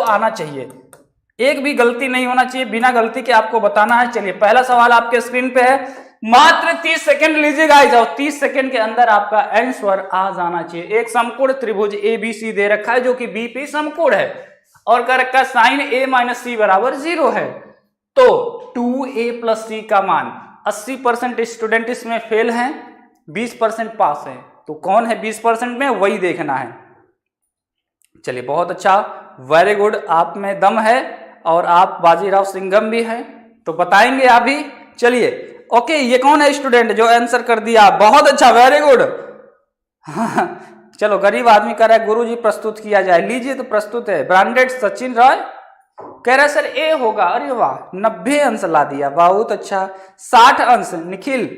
आना चाहिए, एक भी गलती नहीं होना चाहिए, बिना गलती के आपको बताना है। चलिए पहला सवाल आपके स्क्रीन पे है, मात्र 30 सेकंड लीजिएगा, जाओ 30 सेकंड के अंदर आपका आंसर आ जाना चाहिए। एक समकोण त्रिभुज ABC दे रखा है जो कि बी पे समकोण है और कह रखा है साइन A माइनस सी बराबर 0 है, तो 2A प्लस सी का मान 80% स्टूडेंट इसमें फेल हैं, 20% पास है, तो कौन है 20% में, वही देखना है। चलिए बहुत अच्छा, वेरी गुड, आप में दम है और आप बाजीराव सिंघम भी हैं, तो बताएंगे आप भी। चलिए ओके, ये कौन है स्टूडेंट जो आंसर कर दिया, बहुत अच्छा, वेरी गुड। चलो गरीब आदमी कह रहा है गुरुजी प्रस्तुत किया जाए, लीजिए तो प्रस्तुत है। ब्रांडेड सचिन रॉय कह रहा है सर ए होगा, अरे वाह 90 अंश ला दिया, बहुत अच्छा। 60 अंश निखिल,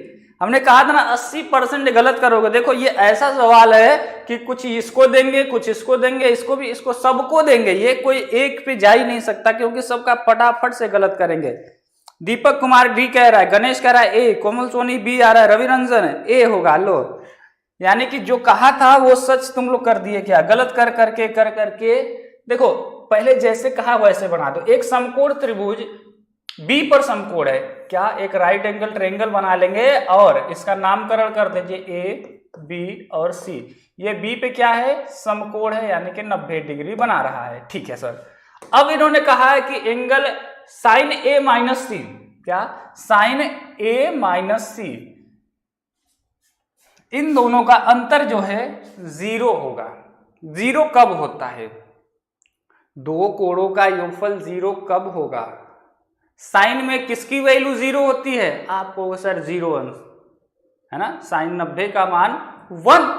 हमने कहा था ना 80% गलत करोगे। देखो ये ऐसा सवाल है कि कुछ इसको देंगे, कुछ इसको देंगे, इसको भी, इसको सबको देंगे, ये कोई एक पे जा ही नहीं सकता क्योंकि सबका फटाफट से गलत करेंगे। दीपक कुमार डी कह रहा है, गणेश कह रहा है ए, कोमल सोनी बी आ रहा है, रवि रंजन ए होगा। लो यानी कि जो कहा था वो सच तुम लोग कर दिए क्या, गलत कर करके। देखो पहले जैसे कहा वैसे बना दो। एक समकोण त्रिभुज बी पर समकोण है, क्या एक राइट एंगल ट्रायंगल बना लेंगे और इसका नामकरण कर दीजिए ए बी और सी। ये बी पे क्या है, समकोण है, यानी कि 90 डिग्री बना रहा है, ठीक है सर। अब इन्होंने कहा है कि एंगल साइन ए माइनस सी, क्या साइन ए माइनस सी, इन दोनों का अंतर जो है 0 होगा। 0 कब होता है, दो कोणों का योगफल 0 कब होगा। साइन में किसकी वैल्यू 0 होती है, आपको सर 0 अंश है ना, साइन 90 का मान 1,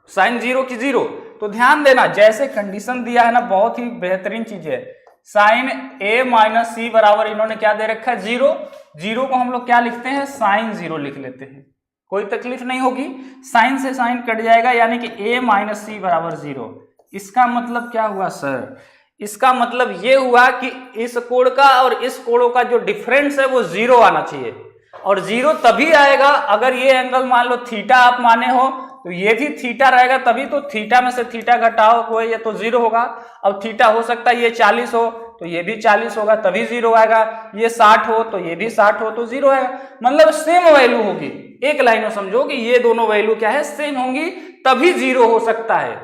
साइन 0 की 0। तो ध्यान देना जैसे कंडीशन दिया है ना, बहुत ही बेहतरीन चीज है। साइन A माइनस सी बराबर इन्होंने क्या दे रखा है 0, 0 को हम लोग क्या लिखते हैं, साइन 0 लिख लेते हैं, कोई तकलीफ नहीं होगी, साइन से साइन कट जाएगा, यानी कि A माइनस सी बराबर 0। इसका मतलब क्या हुआ सर, इसका मतलब ये हुआ कि इस कोण का और इस कोणों का जो डिफरेंस है वो 0 आना चाहिए, और 0 तभी आएगा अगर ये एंगल मान लो थीटा आप माने हो, तो ये भी थीटा रहेगा तभी तो, थीटा में से थीटा घटाओ कोई, ये तो 0 होगा। अब थीटा हो सकता है ये 40 हो तो ये भी 40 होगा तभी 0 आएगा, ये 60 हो तो ये भी 60 हो तो 0 आएगा, मतलब सेम वैल्यू होगी। एक लाइन में समझो कि ये दोनों वैल्यू क्या है, सेम होंगी, तभी 0 हो सकता है।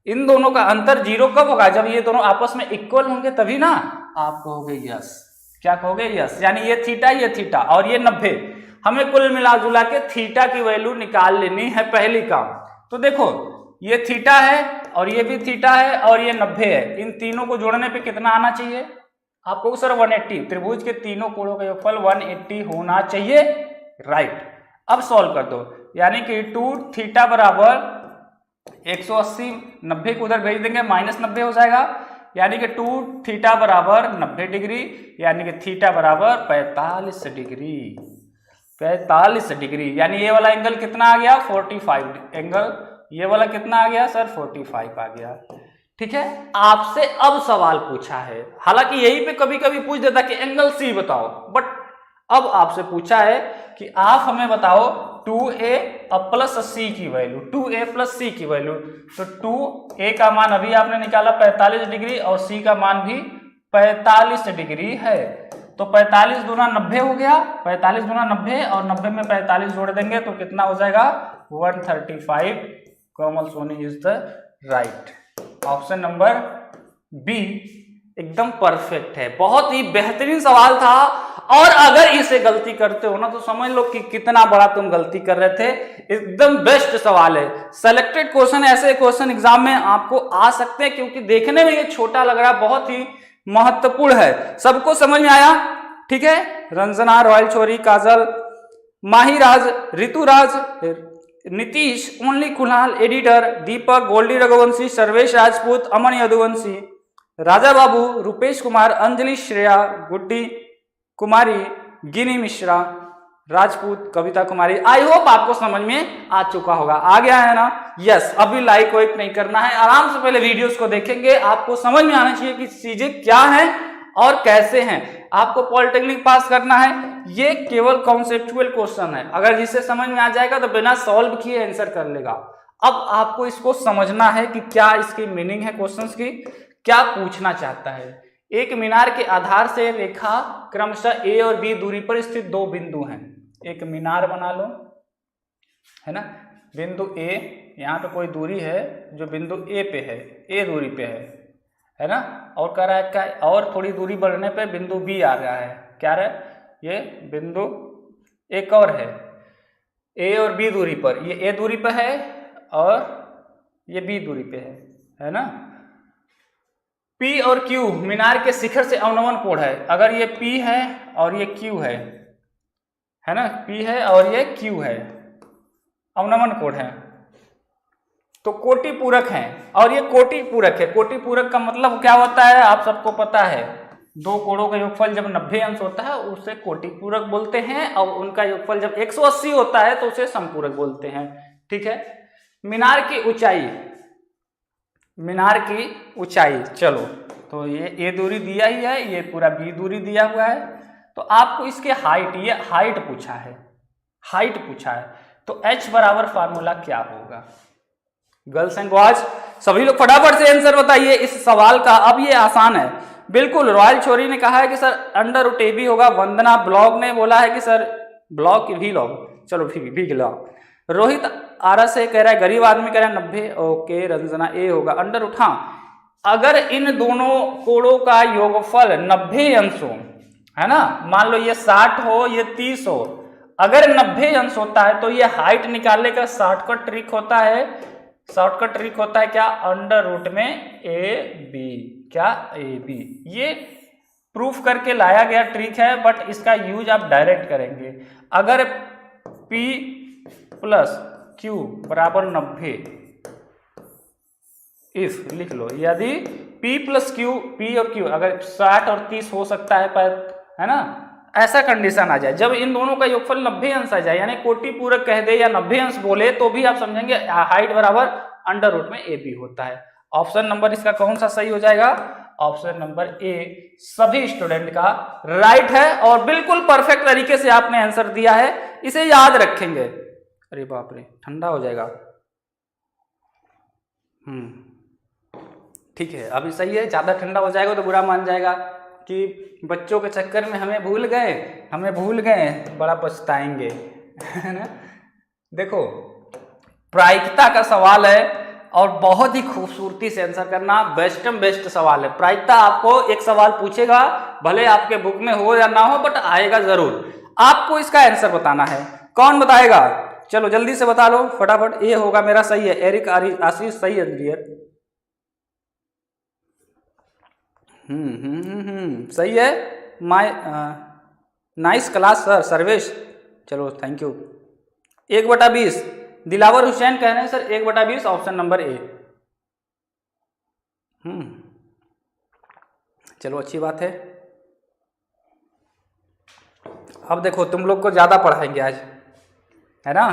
इन दोनों का अंतर 0 कब होगा, जब ये दोनों आपस में इक्वल होंगे तभी ना। आप कहोगे यस, क्या कहोगे यस, यानी ये थीटा और ये 90, हमें कुल मिला जुला के थीटा की वैल्यू निकाल लेनी है पहली काम। तो देखो ये थीटा है और ये भी थीटा है और ये 90 है, इन तीनों को जोड़ने पे कितना आना चाहिए आपको सर 180। त्रिभुज के तीनों कोणों का योगफल 180 होना चाहिए, राइट। अब सॉल्व कर दो, यानी कि 2 थीटा बराबर 180, 90 को उधर भेज देंगे माइनस 90 हो जाएगा, यानी कि 2 थीटा बराबर 90 डिग्री, यानी कि थीटा बराबर 45 डिग्री, 45 डिग्री। यानी ये वाला एंगल कितना आ गया 45 एंगल, ये वाला कितना आ गया सर 45 आ गया, ठीक है। आपसे अब सवाल पूछा है, हालांकि यही पे कभी कभी पूछ देता कि एंगल सी बताओ, बट अब आपसे पूछा है कि आप हमें बताओ 2a प्लस सी की वैल्यू, 2a प्लस सी की वैल्यू। तो 2a का मान अभी आपने निकाला 45 डिग्री और c का मान भी 45 डिग्री है, तो 45 दूना 90 हो गया, 45 दूना 90 और 90 में 45 जोड़ देंगे तो कितना हो जाएगा 135। Komal Soni is the right, option number B एकदम परफेक्ट है। बहुत ही बेहतरीन सवाल था, और अगर इसे गलती करते हो ना तो समझ लो कि कितना बड़ा तुम गलती कर रहे थे। एकदम बेस्ट सवाल है, सेलेक्टेड क्वेश्चन, ऐसे क्वेश्चन एग्जाम में आपको आ सकते हैं क्योंकि देखने में ये छोटा लग रहा है, बहुत ही महत्वपूर्ण है। सबको समझ में आया, ठीक है। रंजना, रॉयल छोरी, Kajal, Mahiraj, Rituraj, Nitish, only Kunal, editor, Deepak, Goldy Raghuvanshi, Sarvesh Rajput, Aman Yaduvanshi, Raja Babu, Rupesh Kumar, Anjali, Shreya, Guddi Kumari, Ginni Mishra, Rajput, Kavita Kumari. I hope आपको समझ में आ चुका होगा, आ गया है ना, यस। अभी लाइक वाइक नहीं करना है, आराम से पहले वीडियोस को देखेंगे, आपको समझ में आना चाहिए कि चीजें क्या हैं और कैसे हैं। आपको पॉलिटेक्निक पास करना है, ये केवल कॉन्सेप्चुअल क्वेश्चन है, अगर जिसे समझ में आ जाएगा तो बिना सॉल्व किए आंसर कर लेगा। अब आपको इसको समझना है कि क्या इसकी मीनिंग है क्वेश्चंस की, क्या पूछना चाहता है? एक मीनार के आधार से रेखा क्रमशः ए और बी दूरी पर स्थित दो बिंदु हैं। एक मीनार बना लो, है ना, बिंदु ए, यहाँ पे कोई दूरी है जो बिंदु ए पे है, ए दूरी पे है ना, और कह रहा है क्या, और थोड़ी दूरी बढ़ने पे बिंदु बी आ रहा है, क्या रहा है, ये बिंदु एक और है ए और बी दूरी पर, ये ए दूरी पे है और ये बी दूरी पे है ना। P और Q मीनार के शिखर से अवनमन कोण है। अगर ये P है और ये Q है ना, P है और ये Q है, अवनमन कोण है, तो कोटि पूरक है। और ये कोटि पूरक है। कोटि पूरक का मतलब क्या होता है, आप सबको पता है, दो कोणों का योगफल जब 90 अंश होता है उसे कोटि पूरक बोलते हैं, और उनका योगफल जब 180 होता है तो उसे समपूरक बोलते हैं। ठीक है। मीनार की ऊंचाई, मीनार की ऊंचाई, चलो तो ये ए दूरी दिया ही है, ये पूरा बी दूरी दिया हुआ है, तो आपको इसके हाइट, ये हाइट पूछा है, हाइट पूछा है, तो h बराबर फार्मूला क्या होगा? गर्ल्स एंड बॉयज सभी लोग फटाफट से आंसर बताइए इस सवाल का। अब ये आसान है बिल्कुल। रॉयल छोरी ने कहा है कि sir under root A B होगा। वंदना ब्लॉग ने बोला है कि सर ब्लॉग की भी लॉग, चलो भी लॉग। रोहित आरस से कह रहा है, गरीब आदमी कह रहा है 90, ओके। रंजना ए होगा अंडर रूट। हाँ, अगर इन दोनों कोणों का योगफल 90 अंश हो, है ना, मान लो ये 60 हो, ये 30 हो, अगर 90 अंश होता है तो ये हाइट निकालने का शॉर्टकट ट्रिक होता है। शॉर्टकट ट्रिक होता है क्या? अंडर रूट में ए बी, क्या ए बी, ये प्रूफ करके लाया गया ट्रिक है, बट इसका यूज आप डायरेक्ट करेंगे। अगर P प्लस Q बराबर 90, इफ लिख लो, यदि P प्लस Q, P और Q अगर 60 और 30 हो सकता है, है ना, ऐसा कंडीशन आ जाए जब इन दोनों का योगफल 90 अंश आ जाए, यानी कोटि पूरक कह दे या 90 अंश बोले, तो भी आप समझेंगे हाइट बराबर अंडर रूट में ए बी होता है। ऑप्शन नंबर इसका कौन सा सही हो जाएगा? ऑप्शन नंबर ए सभी स्टूडेंट का राइट है, और बिल्कुल परफेक्ट तरीके से आपने आंसर दिया है। इसे याद रखेंगे। अरे बाप रे, ठंडा हो जाएगा। ठीक है, अभी सही है। ज्यादा ठंडा हो जाएगा तो बुरा मान जाएगा कि बच्चों के चक्कर में हमें भूल गए, बड़ा पछताएंगे, है ना। देखो, प्रायिकता का सवाल है और बहुत ही खूबसूरती से आंसर करना, बेस्ट सवाल है। प्रायिकता आपको एक सवाल पूछेगा, भले आपके बुक में हो या ना हो, बट आएगा जरूर। आपको इसका आंसर बताना है। कौन बताएगा? चलो जल्दी से बता लो फटाफट। ये होगा मेरा सही है। एरिक आशीष सही है डियर। सही है। My nice class sir Sarvesh, चलो थैंक यू। 1/20 दिलावर हुसैन कह रहे हैं सर 1/20 ऑप्शन नंबर ए। चलो अच्छी बात है। अब देखो, तुम लोग को ज्यादा पढ़ाएंगे आज, है ना,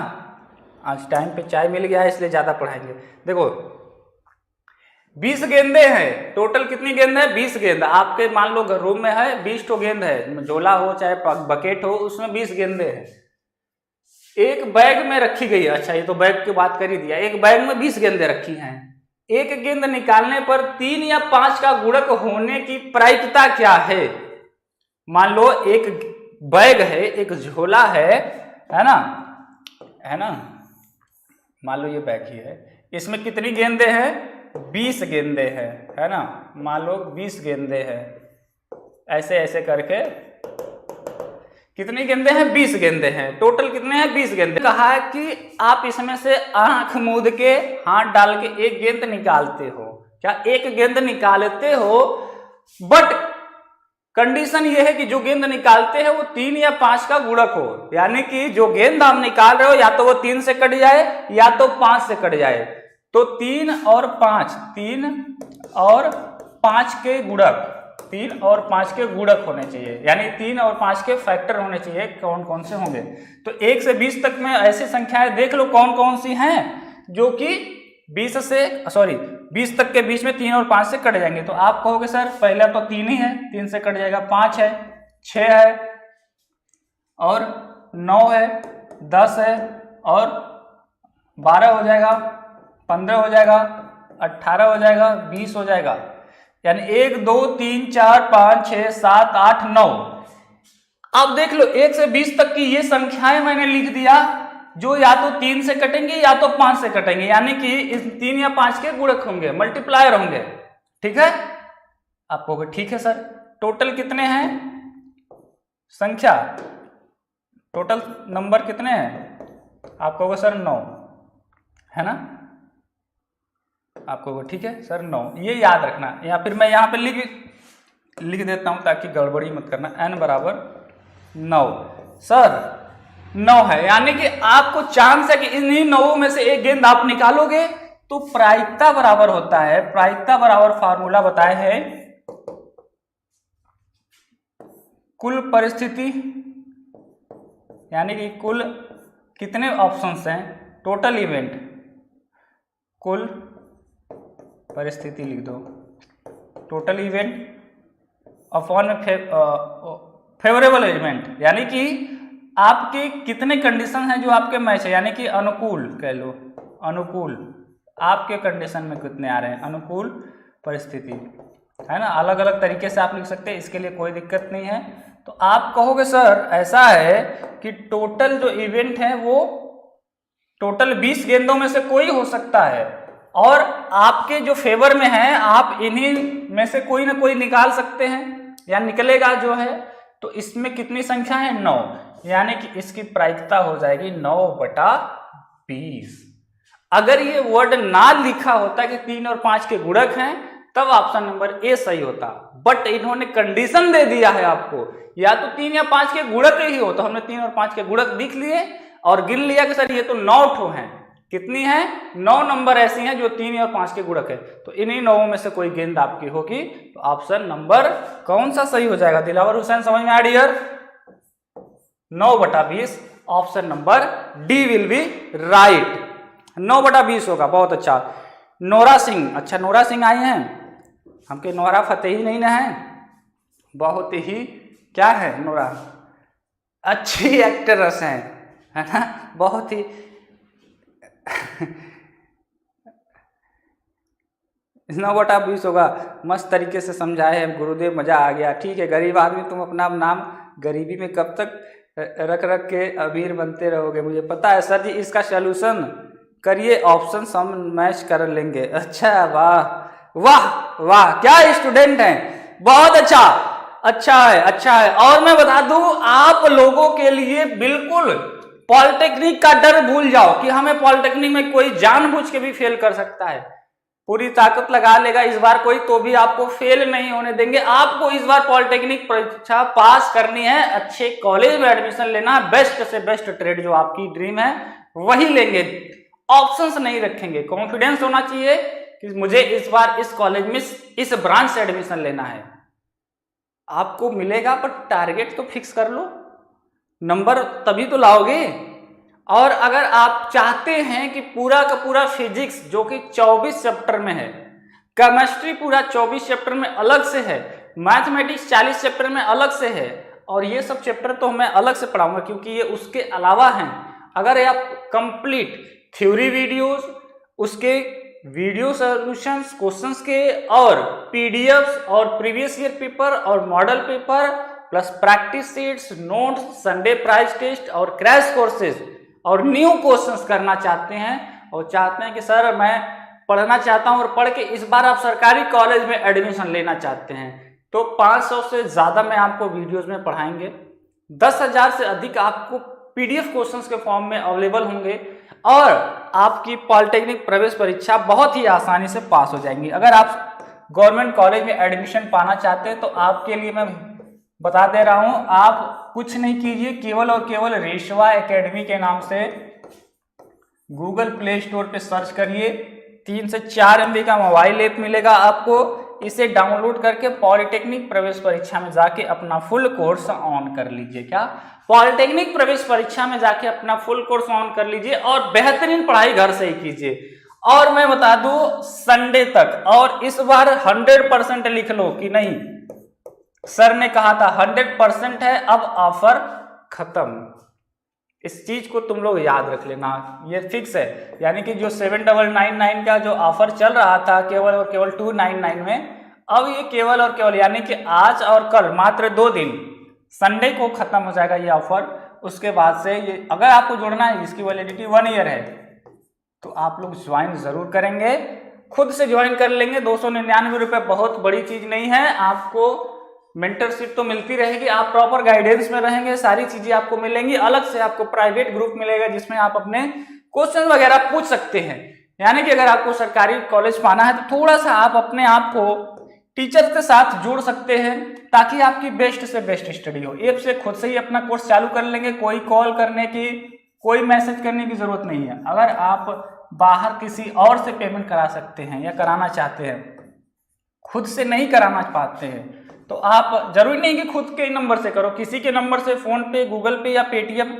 आज टाइम पे चाय मिल गया है इसलिए ज्यादा पढ़ाएंगे। देखो 20 गेंदे हैं, टोटल कितनी गेंद है? 20 गेंद। आपके मान लो रूम में है 20 तो गेंद है, झोला हो चाहे बकेट हो, उसमें 20 गेंदे हैं। एक बैग में रखी गई है। अच्छा, ये तो बैग की बात कर ही दिया। एक बैग में 20 गेंदे रखी हैं। एक गेंद निकालने पर 3 या 5 का गुणक होने की प्रायिकता क्या है? मान लो एक बैग है, एक झोला है ना, मान लो ये बैग ही है, इसमें कितनी गेंदे हैं? 20 गेंदे हैं, है ना, मान लो 20 गेंदे हैं। ऐसे ऐसे करके कितनी गेंदे हैं? 20 गेंदे हैं। टोटल कितने हैं? 20 गेंदे। कहा है कि आप इसमें से आंख मूंद के हाथ डाल के एक गेंद निकालते हो। क्या एक गेंद निकालते हो? बट कंडीशन ये है कि जो गेंद निकालते हैं वो 3 या 5 का गुणक हो, यानी कि जो गेंद आप निकाल रहे हो या तो वो 3 से कट जाए या तो 5 से कट जाए। तो 3 और 5 के गुणक, 3 और 5 के गुणक होने चाहिए, यानी 3 और 5 के फैक्टर होने चाहिए। कौन कौन से होंगे? तो 1 से 20 तक में ऐसी संख्याएं देख लो कौन कौन सी हैं जो कि 20 तक के बीच में 3 और 5 से कट जाएंगे। तो आप कहोगे सर पहला तो 3 ही है, 3 से कट जाएगा, 5 है, 6 है और 9 है, 10 है और 12 हो जाएगा, 15 हो जाएगा, 18 हो जाएगा, 20 हो जाएगा। यानी 1 2 3 4 5 6 7 8 9। अब देख लो 1 से 20 तक की ये संख्याएं मैंने लिख दिया जो या तो 3 से कटेंगे या तो 5 से कटेंगे, यानी कि इस 3 या 5 के गुणक होंगे, मल्टीप्लायर होंगे। ठीक है, आप कहोगे ठीक है सर टोटल कितने हैं संख्या, टोटल नंबर कितने हैं, आप कहोगे सर 9 है ना, आप कहोगे ठीक है सर 9, ये याद रखना। या फिर मैं यहाँ पे लिख देता हूं ताकि गड़बड़ी मत करना। n बराबर 9 सर 9 है, यानी कि आपको चांस है कि इन्हीं 9 में से एक गेंद आप निकालोगे। तो प्रायिकता बराबर होता है, प्रायिकता बराबर फार्मूला बताए है कुल परिस्थिति, यानी कि कुल कितने ऑप्शंस हैं, टोटल इवेंट, कुल परिस्थिति लिख दो, total event upon favourable event, यानी कि आपके कितने कंडीशन हैं जो आपके मैच है, यानी कि अनुकूल कह लो, अनुकूल आपके कंडीशन में कितने आ रहे हैं, अनुकूल परिस्थिति है ना। अलग अलग तरीके से आप लिख सकते हैं, इसके लिए कोई दिक्कत नहीं है। तो आप कहोगे सर ऐसा है कि टोटल जो इवेंट है वो टोटल 20 गेंदों में से कोई हो सकता है और आपके जो फेवर में है आप इन्हीं में से कोई ना कोई निकाल सकते हैं या निकलेगा जो है। तो इसमें कितनी संख्या है 9, यानी कि इसकी प्रायिकता हो जाएगी 9/20। अगर ये वर्ड ना लिखा होता कि 3 और 5 के गुणक हैं तब ऑप्शन नंबर ए सही होता, बट इन्होंने कंडीशन दे दिया है आपको या तो 3 या 5 के गुणक ही हो, तो हमने 3 और 5 के गुणक लिख लिए और गिन लिया कि सर ये तो 9 ठो हैं। कितनी है 9 नंबर ऐसी हैं जो 3 और 5 के गुणक है, तो इन्हीं 9 में से कोई गेंद आपकी होगी। तो ऑप्शन नंबर कौन सा सही हो जाएगा दिलावर हुसैन, समझ में आ dear, 9/20 option number D will be right, 9/20 होगा। बहुत अच्छा। नोरा सिंह, अच्छा नोरा सिंह आए हैं, हमके नोरा फतेही नहीं ना है, बहुत ही क्या है नोरा अच्छी एक्ट्रेस हैं है ना, बहुत ही 9/20 होगा। मस्त तरीके से समझाए हैं गुरुदेव, मजा आ गया। ठीक है गरीब आदमी, तुम अपना नाम गरीबी में कब तक रख रख के अमीर बनते रहोगे, मुझे पता है सर जी। इसका सलूशन करिए, ऑप्शन हम मैच कर लेंगे। अच्छा वाह वाह वाह, क्या स्टूडेंट हैं, बहुत अच्छा, अच्छा है अच्छा है। और मैं बता दूं आप लोगों के लिए बिल्कुल पॉलिटेक्निक का डर भूल जाओ कि हमें पॉलिटेक्निक में कोई जानबूझ के भी फेल कर सकता है, पूरी ताकत लगा लेगा इस बार कोई तो भी आपको फेल नहीं होने देंगे। आपको इस बार पॉलिटेक्निक परीक्षा पास करनी है, अच्छे कॉलेज में एडमिशन लेना, बेस्ट से बेस्ट ट्रेड जो आपकी ड्रीम है वही लेंगे, ऑप्शंस नहीं रखेंगे। कॉन्फिडेंस होना चाहिए कि मुझे इस बार इस कॉलेज में इस ब्रांच से एडमिशन लेना है, आपको मिलेगा, पर टारगेट तो फिक्स कर लो, नंबर तभी तो लाओगे। और अगर आप चाहते हैं कि पूरा का पूरा फिजिक्स जो कि 24 चैप्टर में है, केमिस्ट्री पूरा 24 चैप्टर में अलग से है, मैथमेटिक्स 40 चैप्टर में अलग से है, और ये सब चैप्टर तो मैं अलग से पढ़ाऊंगा क्योंकि ये उसके अलावा हैं। अगर आप कंप्लीट थ्योरी वीडियोस, उसके वीडियो सॉल्यूशंस क्वेश्चंस के और पीडीएफ्स और प्रीवियस ईयर पेपर और model paper plus practice sheets, notes, Sunday prize test और क्रैश कोर्सेज और न्यू क्वेश्चंस करना चाहते हैं और चाहते हैं कि सर मैं पढ़ना चाहता हूं और पढ़ के इस बार आप सरकारी कॉलेज में एडमिशन लेना चाहते हैं, तो 500 से ज़्यादा में आपको वीडियोस में पढ़ाएंगे, 10,000 से अधिक आपको पीडीएफ क्वेश्चंस के फॉर्म में अवेलेबल होंगे और आपकी पॉलिटेक्निक प्रवेश परीक्षा बहुत ही आसानी से पास हो जाएंगी। अगर आप गवर्नमेंट कॉलेज में एडमिशन पाना चाहते हैं तो आपके लिए मैं बता दे रहा हूं, आप कुछ नहीं कीजिए, केवल और केवल रेशवा एकेडमी के नाम से गूगल प्ले स्टोर पे सर्च करिए, 3 से 4 MB का मोबाइल ऐप मिलेगा आपको, इसे डाउनलोड करके पॉलिटेक्निक प्रवेश परीक्षा में जाके अपना फुल कोर्स ऑन कर लीजिए। क्या पॉलिटेक्निक प्रवेश परीक्षा में जाके अपना फुल कोर्स ऑन कर लीजिए और बेहतरीन पढ़ाई घर से ही कीजिए। और मैं बता दूं संडे तक, और इस बार 100% लिख लो कि नहीं, सर ने कहा था 100% है, अब ऑफर खत्म, इस चीज को तुम लोग याद रख लेना, ये फिक्स है। यानी कि जो 7999 का जो ऑफर चल रहा था केवल और केवल 299 में, अब ये केवल और केवल यानी कि आज और कल मात्र 2 दिन, संडे को खत्म हो जाएगा ये ऑफर। उसके बाद से ये अगर आपको जुड़ना है, इसकी वैलिडिटी 1 ईयर है, तो आप लोग ज्वाइन जरूर करेंगे, खुद से ज्वाइन कर लेंगे। 299 रुपये बहुत बड़ी चीज नहीं है। आपको मेंटरशिप तो मिलती रहेगी, आप प्रॉपर गाइडेंस में रहेंगे, सारी चीजें आपको मिलेंगी। अलग से आपको प्राइवेट ग्रुप मिलेगा जिसमें आप अपने क्वेश्चन वगैरह पूछ सकते हैं। यानी कि अगर आपको सरकारी कॉलेज पाना है तो थोड़ा सा आप अपने आप को टीचर के साथ जोड़ सकते हैं ताकि आपकी बेस्ट से बेस्ट स्टडी हो। ऐप से खुद से ही अपना कोर्स चालू कर लेंगे, कोई कॉल करने की, कोई मैसेज करने की जरूरत नहीं है। अगर आप बाहर किसी और से पेमेंट करा सकते हैं या कराना चाहते हैं, खुद से नहीं कराना पाते हैं, तो आप जरूरी नहीं कि खुद के नंबर से करो, किसी के नंबर से फोन पे, गूगल पे या पेटीएम,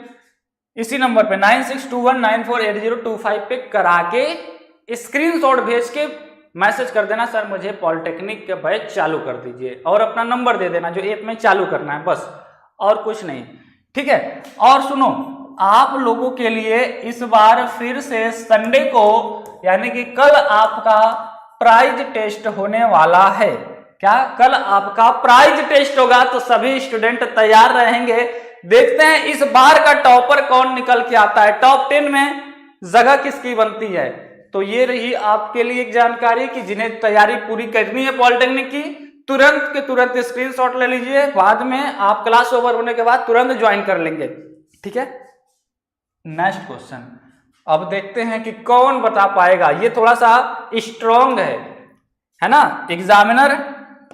इसी नंबर पे 9621948025 पे करा के स्क्रीनशॉट भेज के मैसेज कर देना, सर मुझे पॉलिटेक्निक के बैच चालू कर दीजिए, और अपना नंबर दे देना जो ऐप में चालू करना है, बस और कुछ नहीं। ठीक है। और सुनो, आप लोगों के लिए इस बार फिर से संडे को यानी कि कल आपका प्राइज टेस्ट होने वाला है। क्या कल आपका प्राइज टेस्ट होगा? तो सभी स्टूडेंट तैयार रहेंगे। देखते हैं इस बार का टॉपर कौन निकल के आता है, टॉप 10 में जगह किसकी बनती है। तो ये रही आपके लिए एक जानकारी कि जिन्हें तैयारी पूरी करनी है पॉलिटेक्निक की, तुरंत के तुरंत स्क्रीनशॉट ले लीजिए, बाद में आप क्लास ओवर होने के बाद तुरंत ज्वाइन कर लेंगे। ठीक है। नेक्स्ट क्वेश्चन अब देखते हैं कि कौन बता पाएगा। ये थोड़ा सा स्ट्रॉन्ग है ना, एग्जामिनर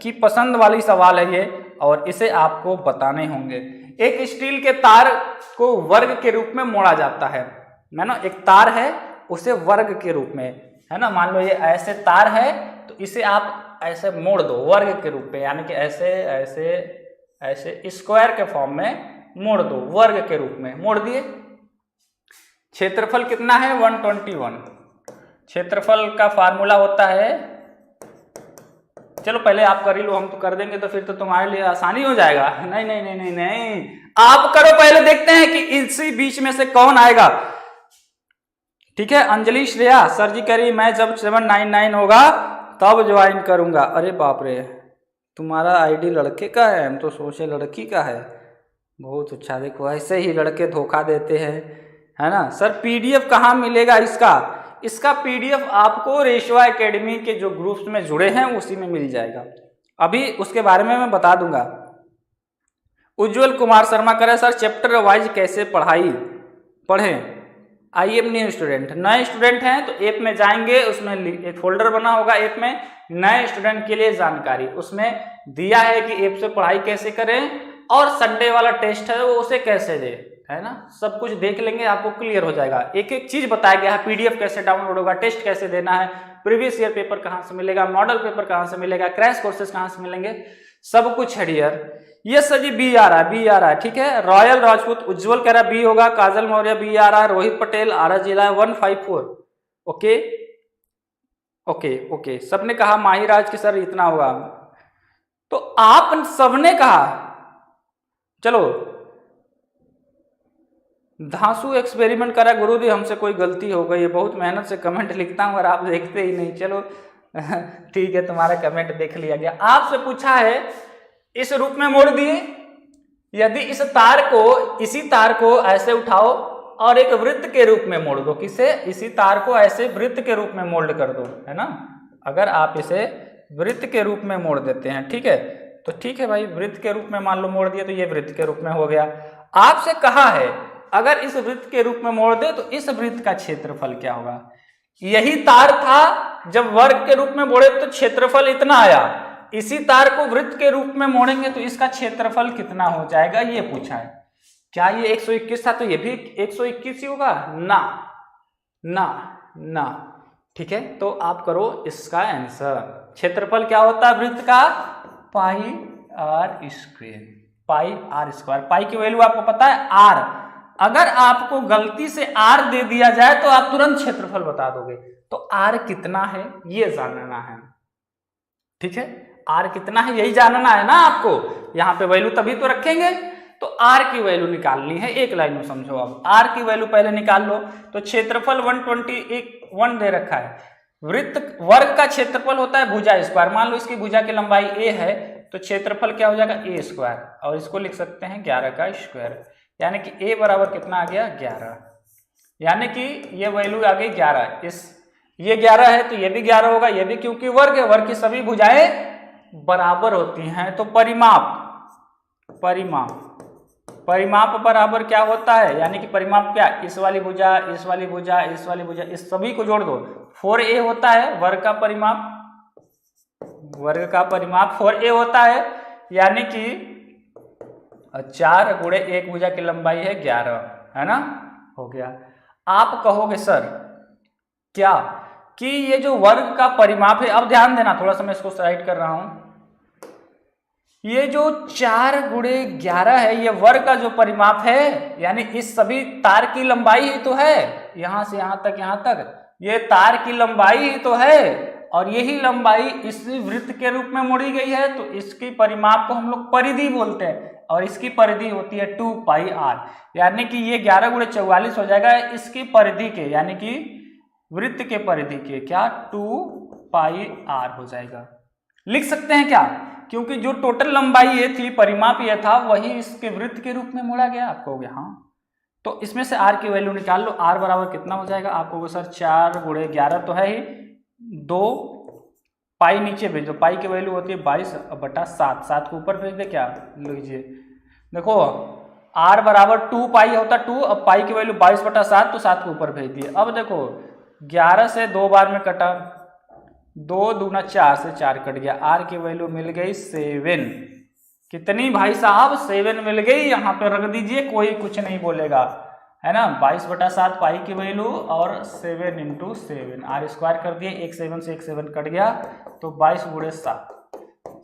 की पसंद वाली सवाल है ये, और इसे आपको बताने होंगे। एक स्टील के तार को वर्ग के रूप में मोड़ा जाता है ना, एक तार है उसे वर्ग के रूप में, है ना, मान लो ये ऐसे तार है तो इसे आप ऐसे मोड़ दो वर्ग के रूप में, यानी कि ऐसे ऐसे ऐसे स्क्वायर के फॉर्म में मोड़ दो, वर्ग के रूप में मोड़ दिए। क्षेत्रफल कितना है? 121। क्षेत्रफल का फार्मूला होता है, चलो पहले आप कर ही लो, हम तो कर देंगे तो फिर तो तुम्हारे लिए आसानी हो जाएगा। नहीं नहीं नहीं नहीं नहीं, आप करो पहले, देखते हैं कि इसी बीच में से कौन आएगा। ठीक है। अंजलि श्रेया सर जी कह रही मैं जब 799 होगा तब ज्वाइन करूंगा। अरे बाप रे, तुम्हारा आईडी लड़के का है, हम तो सोचे लड़की का है। बहुत अच्छा, देखो ऐसे ही लड़के धोखा देते हैं, है ना। सर पीडीएफ कहाँ मिलेगा इसका पीडीएफ आपको रेशवा एकेडमी के जो ग्रुप्स में जुड़े हैं उसी में मिल जाएगा। अभी उसके बारे में मैं बता दूंगा। उज्जवल कुमार शर्मा करे सर चैप्टर वाइज कैसे पढ़ें। आई एम न्यू स्टूडेंट, नए स्टूडेंट हैं तो ऐप में जाएंगे, उसमें एक फोल्डर बना होगा ऐप में, नए स्टूडेंट के लिए जानकारी, उसमें दिया है कि ऐप से पढ़ाई कैसे करें और संडे वाला टेस्ट है वो उसे कैसे दे, है ना। सब कुछ देख लेंगे, आपको क्लियर हो जाएगा। एक एक चीज बताया गया है, पीडीएफ कैसे डाउनलोड होगा, टेस्ट कैसे देना है, प्रीवियस ईयर पेपर कहाँ से मिलेगा, मॉडल पेपर कहाँ से मिलेगा, क्रैश कोर्सेज कहाँ से मिलेंगे, सब कुछ है डियर। ये सर जी बी आ रहा है। ठीक है। रॉयल राजपूत उज्जवल कह रहा बी होगा, काजल मौर्य बी आ रहा है, रोहित पटेल आरा जिला 154। ओके ओके ओके, सबने कहा माहिराज की सर इतना होगा, तो आप सबने कहा। चलो, धांसू एक्सपेरिमेंट करा गुरुदेव हमसे कोई गलती हो गई है, बहुत मेहनत से कमेंट लिखता हूं और आप देखते ही नहीं। चलो ठीक है, तुम्हारा कमेंट देख लिया गया। आपसे पूछा है इस रूप में मोड़ दिए, यदि इसी तार को ऐसे उठाओ और एक वृत्त के रूप में मोड़ दो। किसे? इसी तार को ऐसे वृत्त के रूप में मोल्ड कर दो, है ना। अगर आप इसे वृत्त के रूप में मोड़ देते हैं, ठीक है, तो ठीक है भाई, वृत्त के रूप में मान लो मोड़ दिया तो ये वृत्त के रूप में हो गया। आपसे कहा है अगर इस वृत्त के रूप में मोड़ दे तो इस वृत्त का क्षेत्रफल क्या होगा। यही तार था, जब वर्ग के रूप में मोड़े तो क्षेत्रफल इतना आया, इसी तार को वृत्त के रूप में मोड़ेंगे तो इसका क्षेत्रफल कितना हो जाएगा, ये पूछा है। क्या ये 121 था तो ये भी 121 ही होगा? ना ना ना। ठीक है, तो आप करो इसका आंसर। क्षेत्रफल क्या होता है वृत्त का? Pi R square. Pi R square, pi की वैल्यू आपको पता है आर। अगर आपको गलती से आर दे दिया जाए तो आप तुरंत क्षेत्रफल बता दोगे। तो आर कितना है ये जानना है। ठीक है, आर कितना है यही जानना है ना आपको। यहाँ पे वैल्यू तभी तो रखेंगे, तो आर की वैल्यू निकालनी है। एक लाइन में समझो, अब आर की वैल्यू पहले निकाल लो। तो क्षेत्रफल 121 दे रखा है, वृत्त वर्ग का क्षेत्रफल होता है भुजा स्क्वायर। मान लो इसकी भुजा की लंबाई a है तो क्षेत्रफल क्या हो जाएगा a स्क्वायर, और इसको लिख सकते हैं 11 का स्क्वायर, यानी कि a बराबर कितना आ गया 11, यानी कि ये वैल्यू आ गई 11। ये 11 है तो ये भी 11 होगा, ये भी, क्योंकि वर्ग है, वर्ग की सभी भुजाएं बराबर होती हैं। तो परिमाप बराबर क्या होता है, यानी कि परिमाप क्या, इस वाली भुजा, इस वाली भुजा, इस वाली भुजा, इस सभी को जोड़ दो, 4a होता है वर्ग का परिमाप 4a होता है, यानी कि 4 गुणे 1 भुजा की लंबाई है 11, है ना, हो गया। आप कहोगे सर क्या कि ये जो वर्ग का परिमाप है, अब ध्यान देना थोड़ा सा, मैं इसको स्लाइड कर रहा हूं, ये जो 4 गुणे 11 है ये वर्ग का जो परिमाप है, यानी इस सभी तार की लंबाई ही तो है, यहां से यहां तक ये तार की लंबाई ही तो है, और यही लंबाई इस वृत्त के रूप में मोड़ी गई है, तो इसकी परिमाप को हम लोग परिधि बोलते हैं, और इसकी परिधि होती है 2 पाई r, यानी कि ये 11 गुणे 44 हो जाएगा इसकी परिधि के, यानी कि वृत्त के परिधि के क्या 2 पाई r हो जाएगा। लिख सकते हैं क्या, क्योंकि जो टोटल लंबाई ये थी, परिमाप ये था, वही इसके वृत्त के रूप में मोड़ा गया। आप कहोगे हाँ, तो इसमें से r की वैल्यू निकाल लो, r बराबर कितना हो जाएगा, आप कहोगे सर 4 गुणे 11 तो है ही, 2 पाई नीचे भेज दो, पाई की वैल्यू होती है 22/7, 7 को ऊपर भेज दे क्या, लीजिए देखो r बराबर 2 पाई होता 2, अब पाई की वैल्यू 22/7, तो 7 को ऊपर भेज दिए। अब देखो 11 से 2 बार में कटा, 2 दूना 4 से 4 कट गया, r की वैल्यू मिल गई 7, कितनी भाई साहब 7 मिल गई, यहाँ पे रख दीजिए, कोई कुछ नहीं बोलेगा, है ना, 22/7 पाई की वैल्यू और 7 × 7, r स्क्वायर कर दिए, एक 7 से एक 7 कट गया, तो 22 गुणे 7,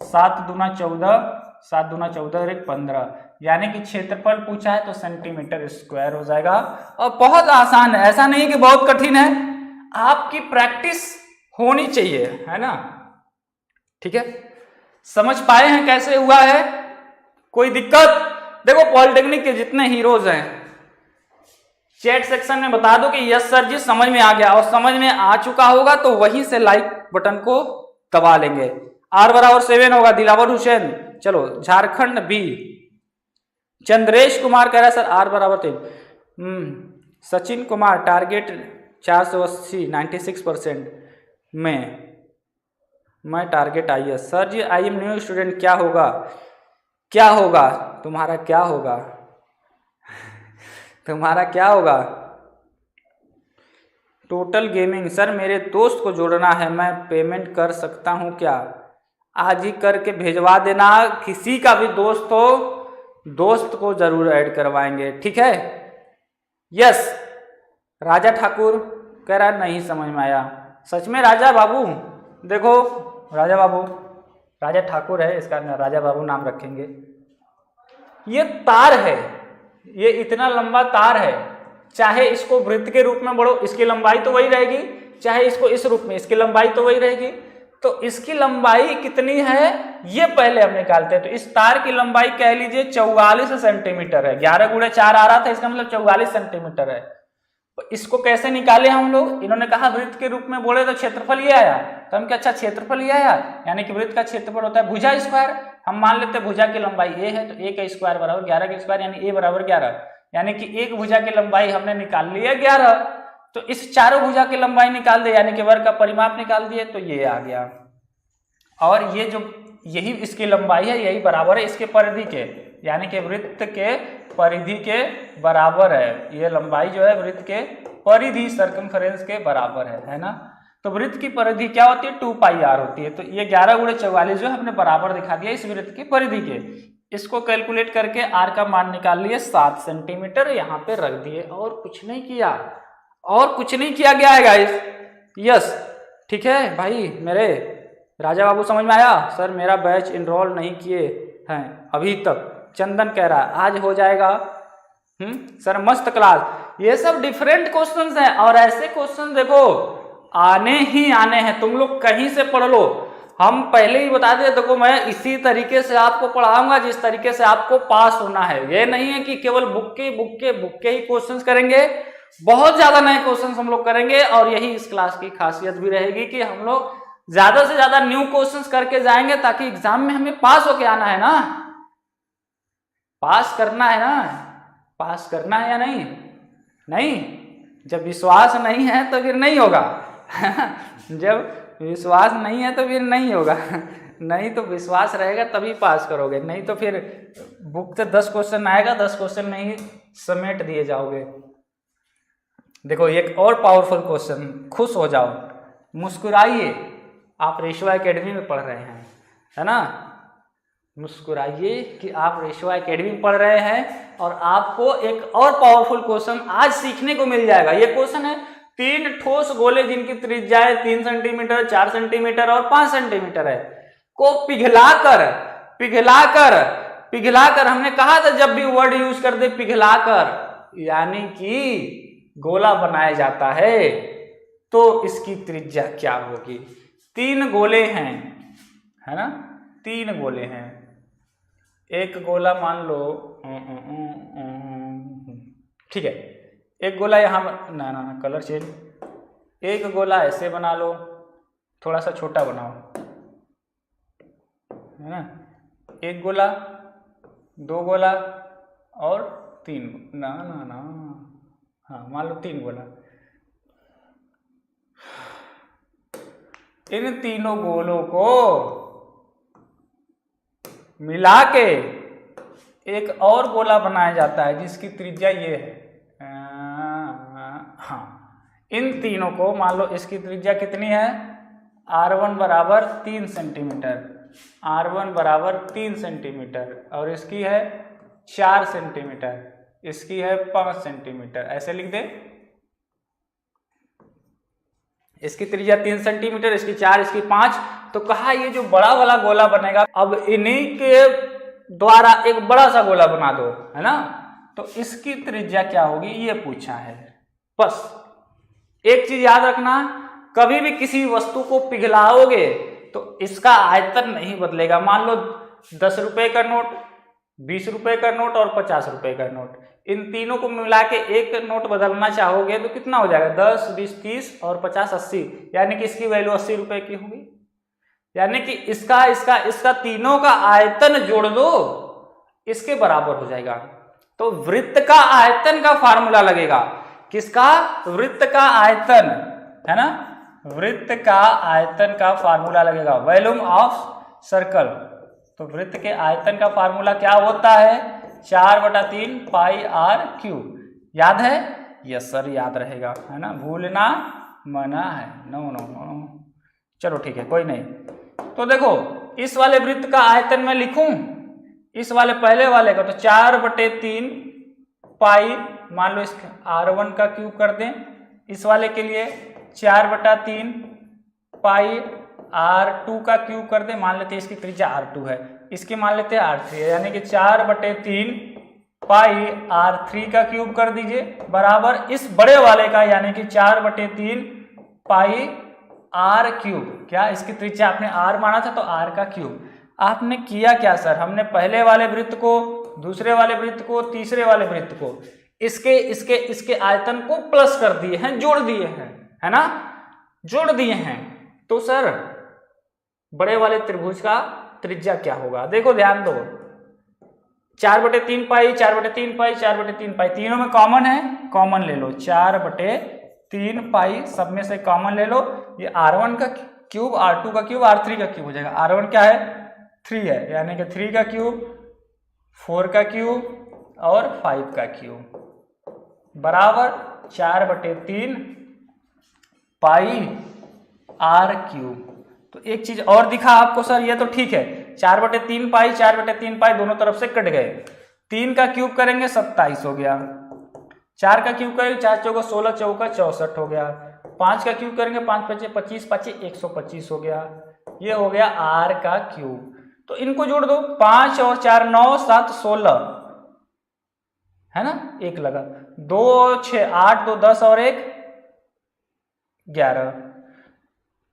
7 दूना 14, 7 दूना 14 और 1 15, यानी कि क्षेत्रफल पूछा है तो सेंटीमीटर स्क्वायर हो जाएगा। और बहुत आसान है, ऐसा नहीं कि बहुत कठिन है, आपकी प्रैक्टिस होनी चाहिए, है ना, ठीक है। समझ पाए हैं कैसे हुआ है, कोई दिक्कत? देखो पॉलिटेक्निक के जितने हीरोज हैं चैट सेक्शन में बता दो कि यस सर जी समझ में आ गया, और समझ में आ चुका होगा तो वहीं से लाइक बटन को दबा लेंगे। r बराबर 7 होगा, दिलावर हुसैन, चलो झारखंड बी, चंद्रेश कुमार कह रहा है सर r बराबर 3, सचिन कुमार टारगेट 480 96% में, मैं target IAS, sir ji I am new student, क्या होगा तुम्हारा, क्या होगा तुम्हारा, क्या होगा टोटल गेमिंग, सर मेरे दोस्त को जोड़ना है, मैं पेमेंट कर सकता हूं क्या, आज ही करके भेजवा देना, किसी का भी दोस्त हो, दोस्त को जरूर ऐड करवाएंगे, ठीक है। यस राजा ठाकुर कह रहा नहीं समझ में आया, सच में राजा बाबू, देखो राजा बाबू, राजा ठाकुर है इसका, राजा बाबू नाम रखेंगे। ये तार है, ये इतना लंबा तार है, चाहे इसको वृत्त के रूप में बढ़ो इसकी लंबाई तो वही रहेगी, चाहे इसको इस रूप में इसकी लंबाई तो वही रहेगी, तो इसकी लंबाई कितनी है ये पहले हम निकालते हैं। तो इस तार की लंबाई कह लीजिए 44 सेंटीमीटर है, 11 गुणे 4 आ रहा था, इसका मतलब 44 सेंटीमीटर है। तो इसको कैसे निकाले हम लोग, इन्होंने कहा वृत्त के रूप में बोले तो क्षेत्रफल ये आया, तो हम क्या, अच्छा क्षेत्रफल ये आया, यानी कि वृत्त का क्षेत्रफल होता है भुजा स्क्वायर, हम मान लेते हैं भुजा की लंबाई a है, तो a का स्क्वायर बराबर 11 का स्क्वायर, यानी a बराबर 11, यानी कि एक भुजा की लंबाई हमने निकाल ली है 11, तो इस चारों भुजा की लंबाई निकाल दे, यानी कि वर्ग का परिमाप निकाल दिए, तो ये आ गया। और ये जो यही इसकी लंबाई है, यही बराबर है इसके परिधि के, यानी कि वृत्त के परिधि के बराबर है, ये लंबाई जो है वृत्त के परिधि सर्कमफेरेंस के बराबर है ना। तो वृत्त की परिधि क्या होती है 2 पाई r होती है, तो ये 11 गुणे 44 जो हमने बराबर दिखा दिया इस वृत्त की परिधि के, इसको कैलकुलेट करके r का मान निकाल लिए 7 सेंटीमीटर, यहाँ पे रख दिए, और कुछ नहीं किया, और कुछ नहीं किया गया है गाइस। यस ठीक है भाई, मेरे राजा बाबू समझ में आया? सर मेरा बैच इनरोल नहीं किए हैं अभी तक, चंदन कह रहा है आज हो जाएगा। सर मस्त क्लास, ये सब डिफरेंट क्वेश्चंस हैं, और ऐसे क्वेश्चन देखो आने ही आने हैं, तुम लोग कहीं से पढ़ लो, हम पहले ही बता दिए, देखो मैं इसी तरीके से आपको पढ़ाऊंगा जिस तरीके से आपको पास होना है। ये नहीं है कि केवल बुक के ही क्वेश्चंस करेंगे, बहुत ज्यादा नए क्वेश्चन हम लोग करेंगे और यही इस क्लास की खासियत भी रहेगी कि हम लोग ज्यादा से ज्यादा न्यू क्वेश्चंस करके जाएंगे ताकि एग्जाम में हमें पास होके आना है ना, पास करना है ना, पास करना है या नहीं? नहीं, जब विश्वास नहीं है तो फिर नहीं होगा जब विश्वास नहीं है तो फिर नहीं होगा नहीं तो विश्वास रहेगा तभी पास करोगे, नहीं तो फिर बुक से 10 क्वेश्चन आएगा, 10 क्वेश्चन में ही समेट दिए जाओगे। देखो एक और पावरफुल क्वेश्चन, खुश हो जाओ, मुस्कुराइए, आप रेशवा एकेडमी में पढ़ रहे हैं, है ना, मुस्कुराइए कि आप रेशवा एकेडमी में पढ़ रहे हैं और आपको एक और पावरफुल क्वेश्चन आज सीखने को मिल जाएगा। ये क्वेश्चन है 3 ठोस गोले जिनकी त्रिज्याएं 3 सेंटीमीटर, 4 सेंटीमीटर और 5 सेंटीमीटर है को पिघलाकर हमने कहा था जब भी वर्ड यूज कर दे पिघलाकर यानी कि गोला बनाया जाता है, तो इसकी त्रिज्या क्या होगी? 3 गोले हैं, है ना, 3 गोले हैं, एक गोला मान लो, ठीक है, एक गोला यहाँ ना कलर चेंज, एक गोला ऐसे बना लो, थोड़ा सा छोटा बनाओ, है ना, एक गोला, 2 गोला और 3, ना ना ना, हाँ मान लो 3 गोला। इन तीनों गोलों को मिला के एक और गोला बनाया जाता है जिसकी त्रिज्या ये है, हाँ, इन तीनों को मान लो इसकी त्रिज्या कितनी है, R1 बराबर 3 सेंटीमीटर, R1 बराबर 3 सेंटीमीटर और इसकी है 4 सेंटीमीटर, इसकी है 5 सेंटीमीटर, ऐसे लिख दे। इसकी त्रिज्या 3 सेंटीमीटर, इसकी 4, इसकी 5, तो कहा ये जो बड़ा वाला गोला बनेगा, अब इन्हीं के द्वारा एक बड़ा सा गोला बना दो, है ना, तो इसकी त्रिज्या क्या होगी ये पूछा है। बस एक चीज याद रखना, कभी भी किसी वस्तु को पिघलाओगे तो इसका आयतन नहीं बदलेगा। मान लो 10 रुपए का नोट, 20 रुपए का नोट और 50 रुपए का नोट, इन तीनों को मिला के एक नोट बदलना चाहोगे तो कितना हो जाएगा, 10, 20, 30 और 50, 80, यानी कि इसकी वैल्यू 80 रुपए की होगी। यानी कि इसका तीनों का आयतन जोड़ दो, इसके बराबर हो जाएगा। तो वृत्त का आयतन का फार्मूला लगेगा, किसका, वृत्त का आयतन, है ना, वृत्त का आयतन का फार्मूला लगेगा, वॉल्यूम ऑफ सर्कल। तो वृत्त के आयतन का फार्मूला क्या होता है, 4/3 पाई आर क्यूब। याद है? यस सर, याद रहेगा, है ना, भूलना मना है, नो नो नो, चलो ठीक है, कोई नहीं। तो देखो इस वाले वृत्त का आयतन मैं लिखूं, इस वाले पहले वाले का, तो 4/3 पाई, मान लो इसका R1 का क्यूब कर दें, इस वाले के लिए 4/3 पाई R2 का क्यूब कर दें, मान लेते हैं इसकी त्रिज्या R2 है, इसकी मान लेते हैं R3 है, यानी कि 4/3 पाई R3 का क्यूब कर दीजिए, बराबर इस बड़े वाले का यानी कि 4/3 पाई R क्यूब। क्या इसकी त्रिज्या आपने R माना था तो R का क्यूब। आपने किया क्या सर, हमने पहले वाले वृत्त को, दूसरे वाले वृत्त को, तीसरे वाले वृत्त को, इसके आयतन को प्लस कर दिए हैं, जोड़ दिए हैं, है ना, जोड़ दिए हैं। तो सर बड़े वाले त्रिभुज का त्रिज्या क्या होगा, देखो ध्यान दो, 4/3 पाई, 4/3 पाई, 4/3 पाई, तीनों में कॉमन है, कॉमन ले लो, 4/3 पाई, सब में से कॉमन ले लो, ये R1 का क्यूब, R2 का क्यूब, R3 का क्यूब हो जाएगा। R1 क्या है, 3 है, यानी कि 3 का क्यूब, 4 का क्यूब और 5 का क्यूब, बराबर 4/3 पाई R क्यूब। तो एक चीज और दिखा आपको सर, ये तो ठीक है, 4/3 पाई, 4/3 पाई दोनों तरफ से कट गए, 3 का क्यूब करेंगे 27 हो गया, 4 का क्यूब करेंगे 4 चौका 16, चौका 64 हो गया, 5 का क्यूब करेंगे 5 5 25, 25 125 हो गया, ये हो गया R का क्यूब। तो इनको जोड़ दो, 5 और 4 9 7 16, है ना, एक लगा, 2 6 8 2 10 और 1 11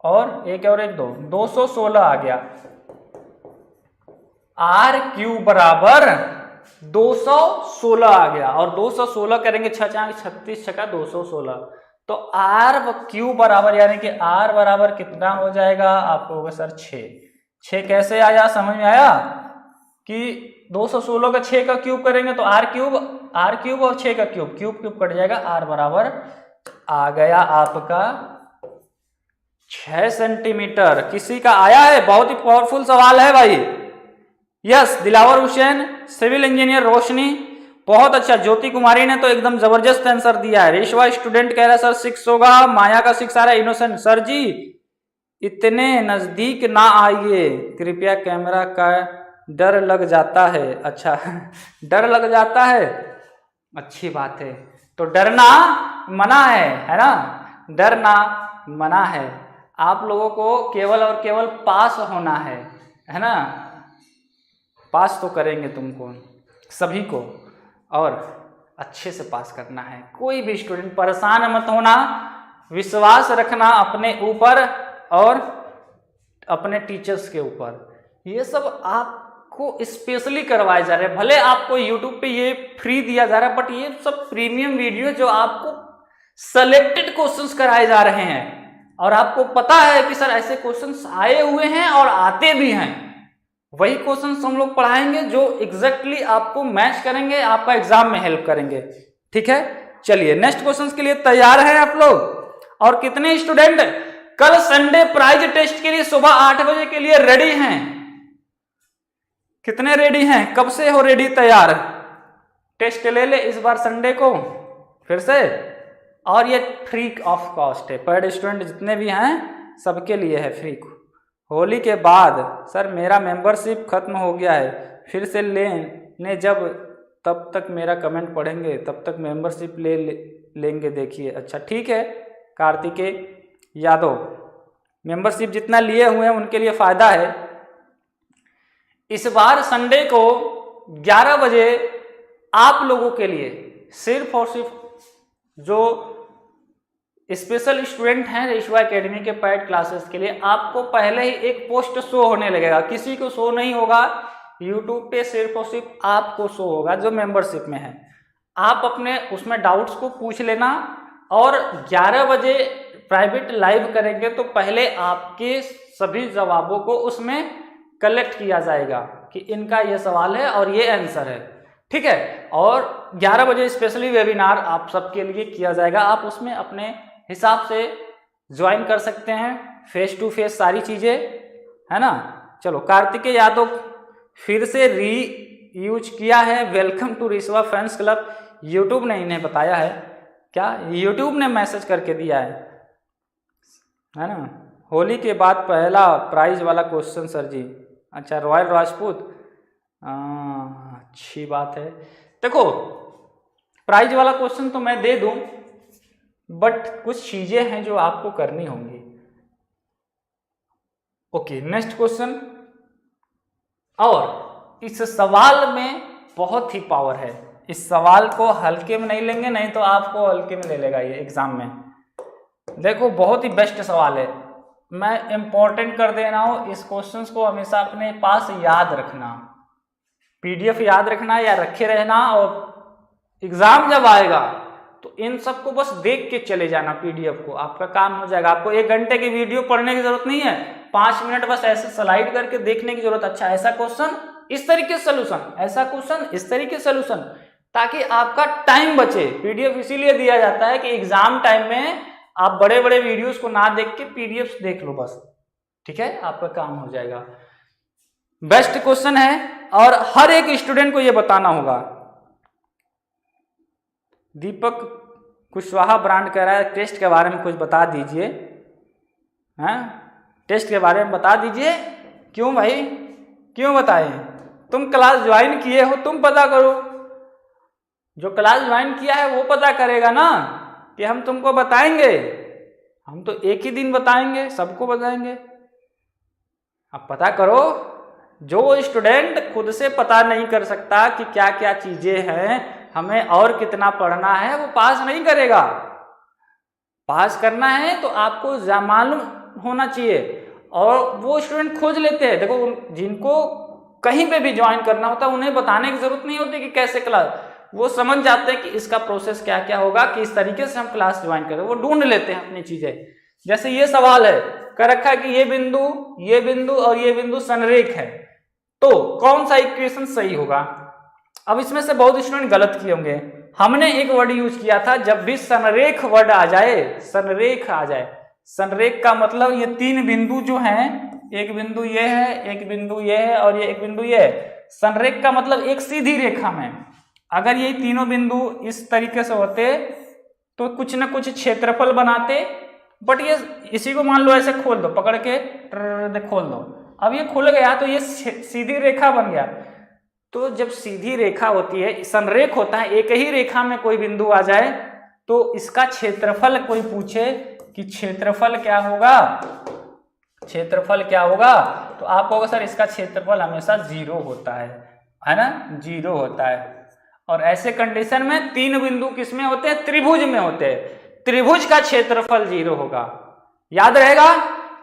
और 1 और 1 2, 216 आ गया। R क्यूब बराबर 216 आ गया, और 216 करेंगे 6 36 छका 216, तो आर क्यू बराबर यानी कि आर बराबर कितना हो जाएगा आपको होगा सर 6 कैसे आया, समझ में आया कि 216 का 6 का क्यूब करेंगे तो आर क्यूब और 6 का क्यूब क्यूब कट जाएगा, आर बराबर आ गया आपका 6 सेंटीमीटर। किसी का आया है? बहुत ही पावरफुल सवाल है भाई। Yes, Dilawar Hussain, civil engineer Roshni, बहुत अच्छा। ज्योति कुमारी ने तो एकदम जबरदस्त आंसर दिया है। रेशवा स्टूडेंट कह रहा है सर 6 होगा, माया का 6 आ रहा है। इनोसेंट सर जी इतने नजदीक ना आइए कृपया, कैमरा का डर लग जाता है। अच्छा डर लग जाता है, अच्छी बात है। तो डरना मना है ना, डरना मना है। आप लोगों को केवल और केवल पास होना है ना, पास तो करेंगे तुमको सभी को, और अच्छे से पास करना है। कोई भी स्टूडेंट परेशान मत होना, विश्वास रखना अपने ऊपर और अपने टीचर्स के ऊपर। ये सब आपको स्पेशली करवाए जा रहे हैं। भले आपको यूट्यूब पे ये फ्री दिया जा रहा है, बट ये सब प्रीमियम वीडियो जो आपको सेलेक्टेड क्वेश्चंस कराए जा रहे हैं, और आपको पता है कि सर ऐसे क्वेश्चंस आए हुए हैं और आते भी हैं। वही क्वेश्चंस हम लोग पढ़ाएंगे जो एग्जैक्टली आपको मैच करेंगे, आपका एग्जाम में हेल्प करेंगे। ठीक है, चलिए नेक्स्ट क्वेश्चंस के लिए तैयार हैं आप लोग। और कितने स्टूडेंट कल संडे प्राइज टेस्ट के लिए सुबह 8 बजे के लिए रेडी हैं? कितने रेडी हैं? कब से हो रेडी, तैयार? टेस्ट ले इस बार संडे को फिर से, और ये फ्री ऑफ कॉस्ट है। पर स्टूडेंट जितने भी हैं सबके लिए है फ्री। होली के बाद सर मेरा मेंबरशिप खत्म हो गया है, फिर से लेने जब तब तक मेरा कमेंट पढ़ेंगे, तब तक मेंबरशिप लेंगे देखिए। अच्छा ठीक है कार्तिकेय यादव, मेंबरशिप जितना लिए हुए हैं उनके लिए फायदा है। इस बार संडे को 11 बजे आप लोगों के लिए सिर्फ और सिर्फ जो स्पेशल स्टूडेंट हैं रेशवा एकेडमी के पैड क्लासेस के लिए, आपको पहले ही एक पोस्ट शो होने लगेगा। किसी को शो नहीं होगा यूट्यूब पे, सिर्फ और सिर्फ आपको शो होगा जो मेंबरशिप में है। आप अपने उसमें डाउट्स को पूछ लेना, और 11 बजे प्राइवेट लाइव करेंगे तो पहले आपके सभी जवाबों को उसमें कलेक्ट किया जाएगा कि इनका ये सवाल है और ये आंसर है। ठीक है, और 11 बजे स्पेशली वेबिनार आप सबके लिए किया जाएगा। आप उसमें अपने हिसाब से ज्वाइन कर सकते हैं, फेस टू फेस सारी चीजें, है ना। चलो, कार्तिकेय यादव फिर से री यूज किया है, वेलकम टू रेशवा फैंस क्लब। यूट्यूब ने इन्हें बताया है क्या, यूट्यूब ने मैसेज करके दिया है ना। होली के बाद पहला प्राइज वाला क्वेश्चन सर जी। अच्छा, रॉयल राजपूत, अच्छी बात है। देखो प्राइज वाला क्वेश्चन तो मैं दे दूं, बट कुछ चीजें हैं जो आपको करनी होंगी। Okay, next question. और इस सवाल में बहुत ही पावर है, इस सवाल को हल्के में नहीं लेंगे, नहीं तो आपको हल्के में ले लेगा ये एग्जाम में। देखो बहुत ही बेस्ट सवाल है, मैं इंपॉर्टेंट कर दे रहा हूं। इस क्वेश्चंस को हमेशा अपने पास याद रखना, पीडीएफ याद रखना या रखे रहना, और एग्जाम जब आएगा तो इन सबको बस देख के चले जाना पीडीएफ को, आपका काम हो जाएगा। आपको 1 घंटे की वीडियो पढ़ने की जरूरत नहीं है, 5 मिनट बस ऐसे स्लाइड करके देखने की जरूरत। अच्छा ऐसा क्वेश्चन इस तरीके से सोल्यूशन, ऐसा क्वेश्चन इस तरीके से सोल्यूशन, ताकि आपका टाइम बचे। पीडीएफ इसीलिए दिया जाता है कि एग्जाम टाइम में आप बड़े बड़े वीडियोस को ना देख के पीडीएफ देख लो बस, ठीक है, आपका काम हो जाएगा। बेस्ट क्वेश्चन है और हर एक स्टूडेंट को यह बताना होगा। दीपक कुशवाहा ब्रांड कह रहा है टेस्ट के बारे में कुछ बता दीजिए। हैं, टेस्ट के बारे में बता दीजिए। क्यों भाई, क्यों बताएं? तुम क्लास ज्वाइन किए हो, तुम पता करो। जो क्लास ज्वाइन किया है वो पता करेगा ना कि हम तुमको बताएंगे। हम तो एक ही दिन बताएंगे, सबको बताएंगे। अब पता करो। जो स्टूडेंट खुद से पता नहीं कर सकता कि क्या क्या चीजें हैं, हमें और कितना पढ़ना है, वो पास नहीं करेगा। पास करना है तो आपको मालूम होना चाहिए, और वो स्टूडेंट खोज लेते हैं। देखो जिनको कहीं पे भी ज्वाइन करना होता है उन्हें बताने की जरूरत नहीं होती कि कैसे क्लास, वो समझ जाते हैं कि इसका प्रोसेस क्या क्या होगा, कि इस तरीके से हम क्लास ज्वाइन करें, वो ढूंढ लेते हैं अपनी चीजें। जैसे ये सवाल है, कर रखा है कि ये बिंदु और ये बिंदु संरेख है, तो कौन सा इक्वेशन सही होगा। अब इसमें से बहुत स्टूडेंट गलत किए होंगे। हमने एक वर्ड यूज किया था, जब भी संरेख वर्ड आ जाए, संरेख आ जाए, संरेख का मतलब ये तीन बिंदु जो हैं, एक बिंदु ये है, एक बिंदु ये है और ये एक बिंदु ये है। संरेख का मतलब एक सीधी रेखा में अगर ये तीनों बिंदु इस तरीके से होते तो कुछ ना कुछ क्षेत्रफल बनाते, बट ये इसी को मान लो ऐसे खोल दो, पकड़ के खोल दो, अब ये खुल गया तो ये सीधी रेखा बन गया। तो जब सीधी रेखा होती है, संरेख होता है, एक ही रेखा में कोई बिंदु आ जाए तो इसका क्षेत्रफल कोई पूछे कि क्षेत्रफल क्या होगा, क्षेत्रफल क्या होगा, तो आप कहोगे सर इसका क्षेत्रफल हमेशा 0 होता है ना, 0 होता है। और ऐसे कंडीशन में तीन बिंदु किसमें होते हैं, त्रिभुज में होते हैं, त्रिभुज का क्षेत्रफल 0 होगा। याद रहेगा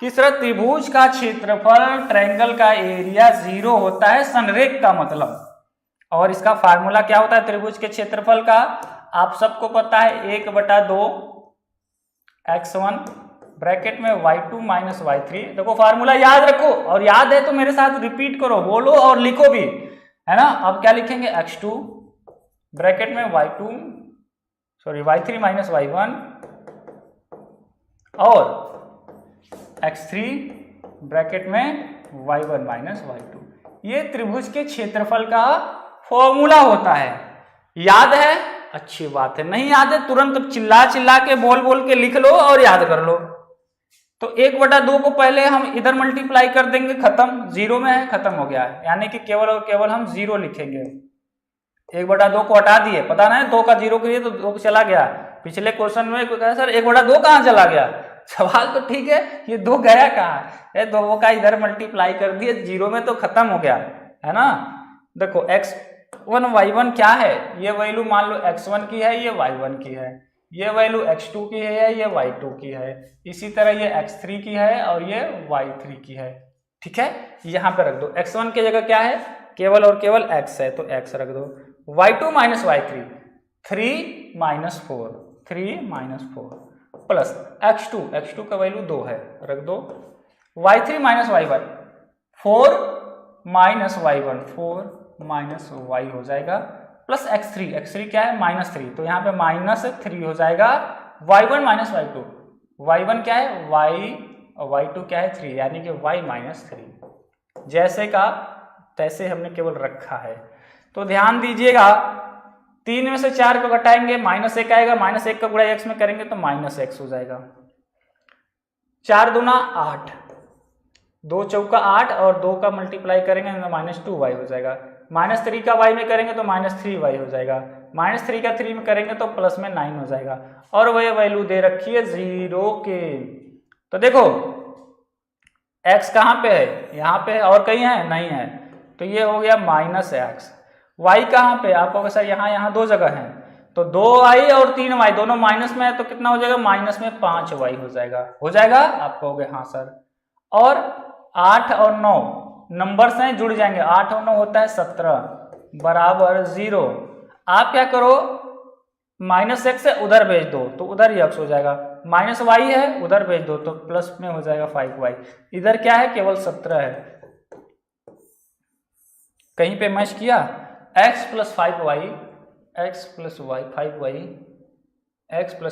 कि सर त्रिभुज का क्षेत्रफल, ट्रायंगल का एरिया 0 होता है, संरेख का मतलब। और इसका फार्मूला क्या होता है त्रिभुज के क्षेत्रफल का, आप सबको पता है, 1/2 x1 ब्रैकेट में y2 माइनस y3। देखो फार्मूला याद रखो, और याद है तो मेरे साथ रिपीट करो, बोलो और लिखो भी, है ना। अब क्या लिखेंगे, x2 ब्रैकेट में y3 माइनस y1 और x3 ब्रैकेट में y1 माइनस y2। ये त्रिभुज के क्षेत्रफल का फॉर्मूला होता है। याद है, अच्छी बात है। नहीं याद है तुरंत चिल्ला चिल्ला के बोल के लिख लो और याद कर लो। तो 1/2 को पहले हम इधर मल्टीप्लाई कर देंगे, खत्म, 0 में है, खत्म हो गया है, यानी कि केवल और केवल हम 0 लिखेंगे। 1/2 को हटा दिए, पता नहीं 2 का 0 करिए तो 2 चला गया। पिछले क्वेश्चन में कहा सर 1/2 कहाँ चला गया, सवाल तो ठीक है, ये 2 गया कहाँ है, 2 का इधर मल्टीप्लाई कर दिए, 0 में तो खत्म हो गया, है ना। देखो x1 y1 क्या है, ये वैल्यू मान लो x1 की है, ये y1 की है, ये वैल्यू x2 की है, ये y2 की है, इसी तरह ये x3 की है और ये y3 की है। ठीक है, यहाँ पे रख दो, x1 की जगह क्या है, केवल और केवल x है तो x रख दो, y2 minus y3 3 minus 4 plus x2 का वैल्यू 2 है, रख दो, y3 minus y1 4 minus y1 4 minus y हो जाएगा, प्लस x3 क्या है, -3, तो यहाँ पे -3 हो जाएगा, y1 माइनस y2, y1 क्या है y और y2 क्या है 3, यानी कि y -3। जैसे का तैसे हमने केवल रखा है। तो ध्यान दीजिएगा, 3 में से 4 को घटाएंगे, -1 आएगा, -1 का गुणा x में करेंगे तो -x हो जाएगा, 4 दूना 8, 2 चौका 8 और 2 का मल्टीप्लाई करेंगे तो -2y हो जाएगा, -3 का y में करेंगे तो -3y हो जाएगा, -3 का 3 में करेंगे तो प्लस में 9 हो जाएगा, और वह वैल्यू दे रखी है 0 के। तो देखो x कहाँ पे है, यहाँ पे है, और कहीं है नहीं है, तो ये हो गया -x। y कहाँ पे, आप कहोगे सर यहाँ 2 जगह है, तो 2y और 3y दोनों माइनस में है, तो कितना हो जाएगा, माइनस में 5y हो जाएगा, आप कहोगे हाँ सर। और 8 और 9 नंबर्स हैं, जुड़ जाएंगे, 8 और 9 होता है 17 बराबर 0। आप क्या करो, -x से उधर भेज दो तो उधर ही x हो जाएगा, -y है उधर भेज दो तो प्लस में हो जाएगा 5y, इधर क्या है केवल 17 है, कहीं पे मैच किया, x प्लस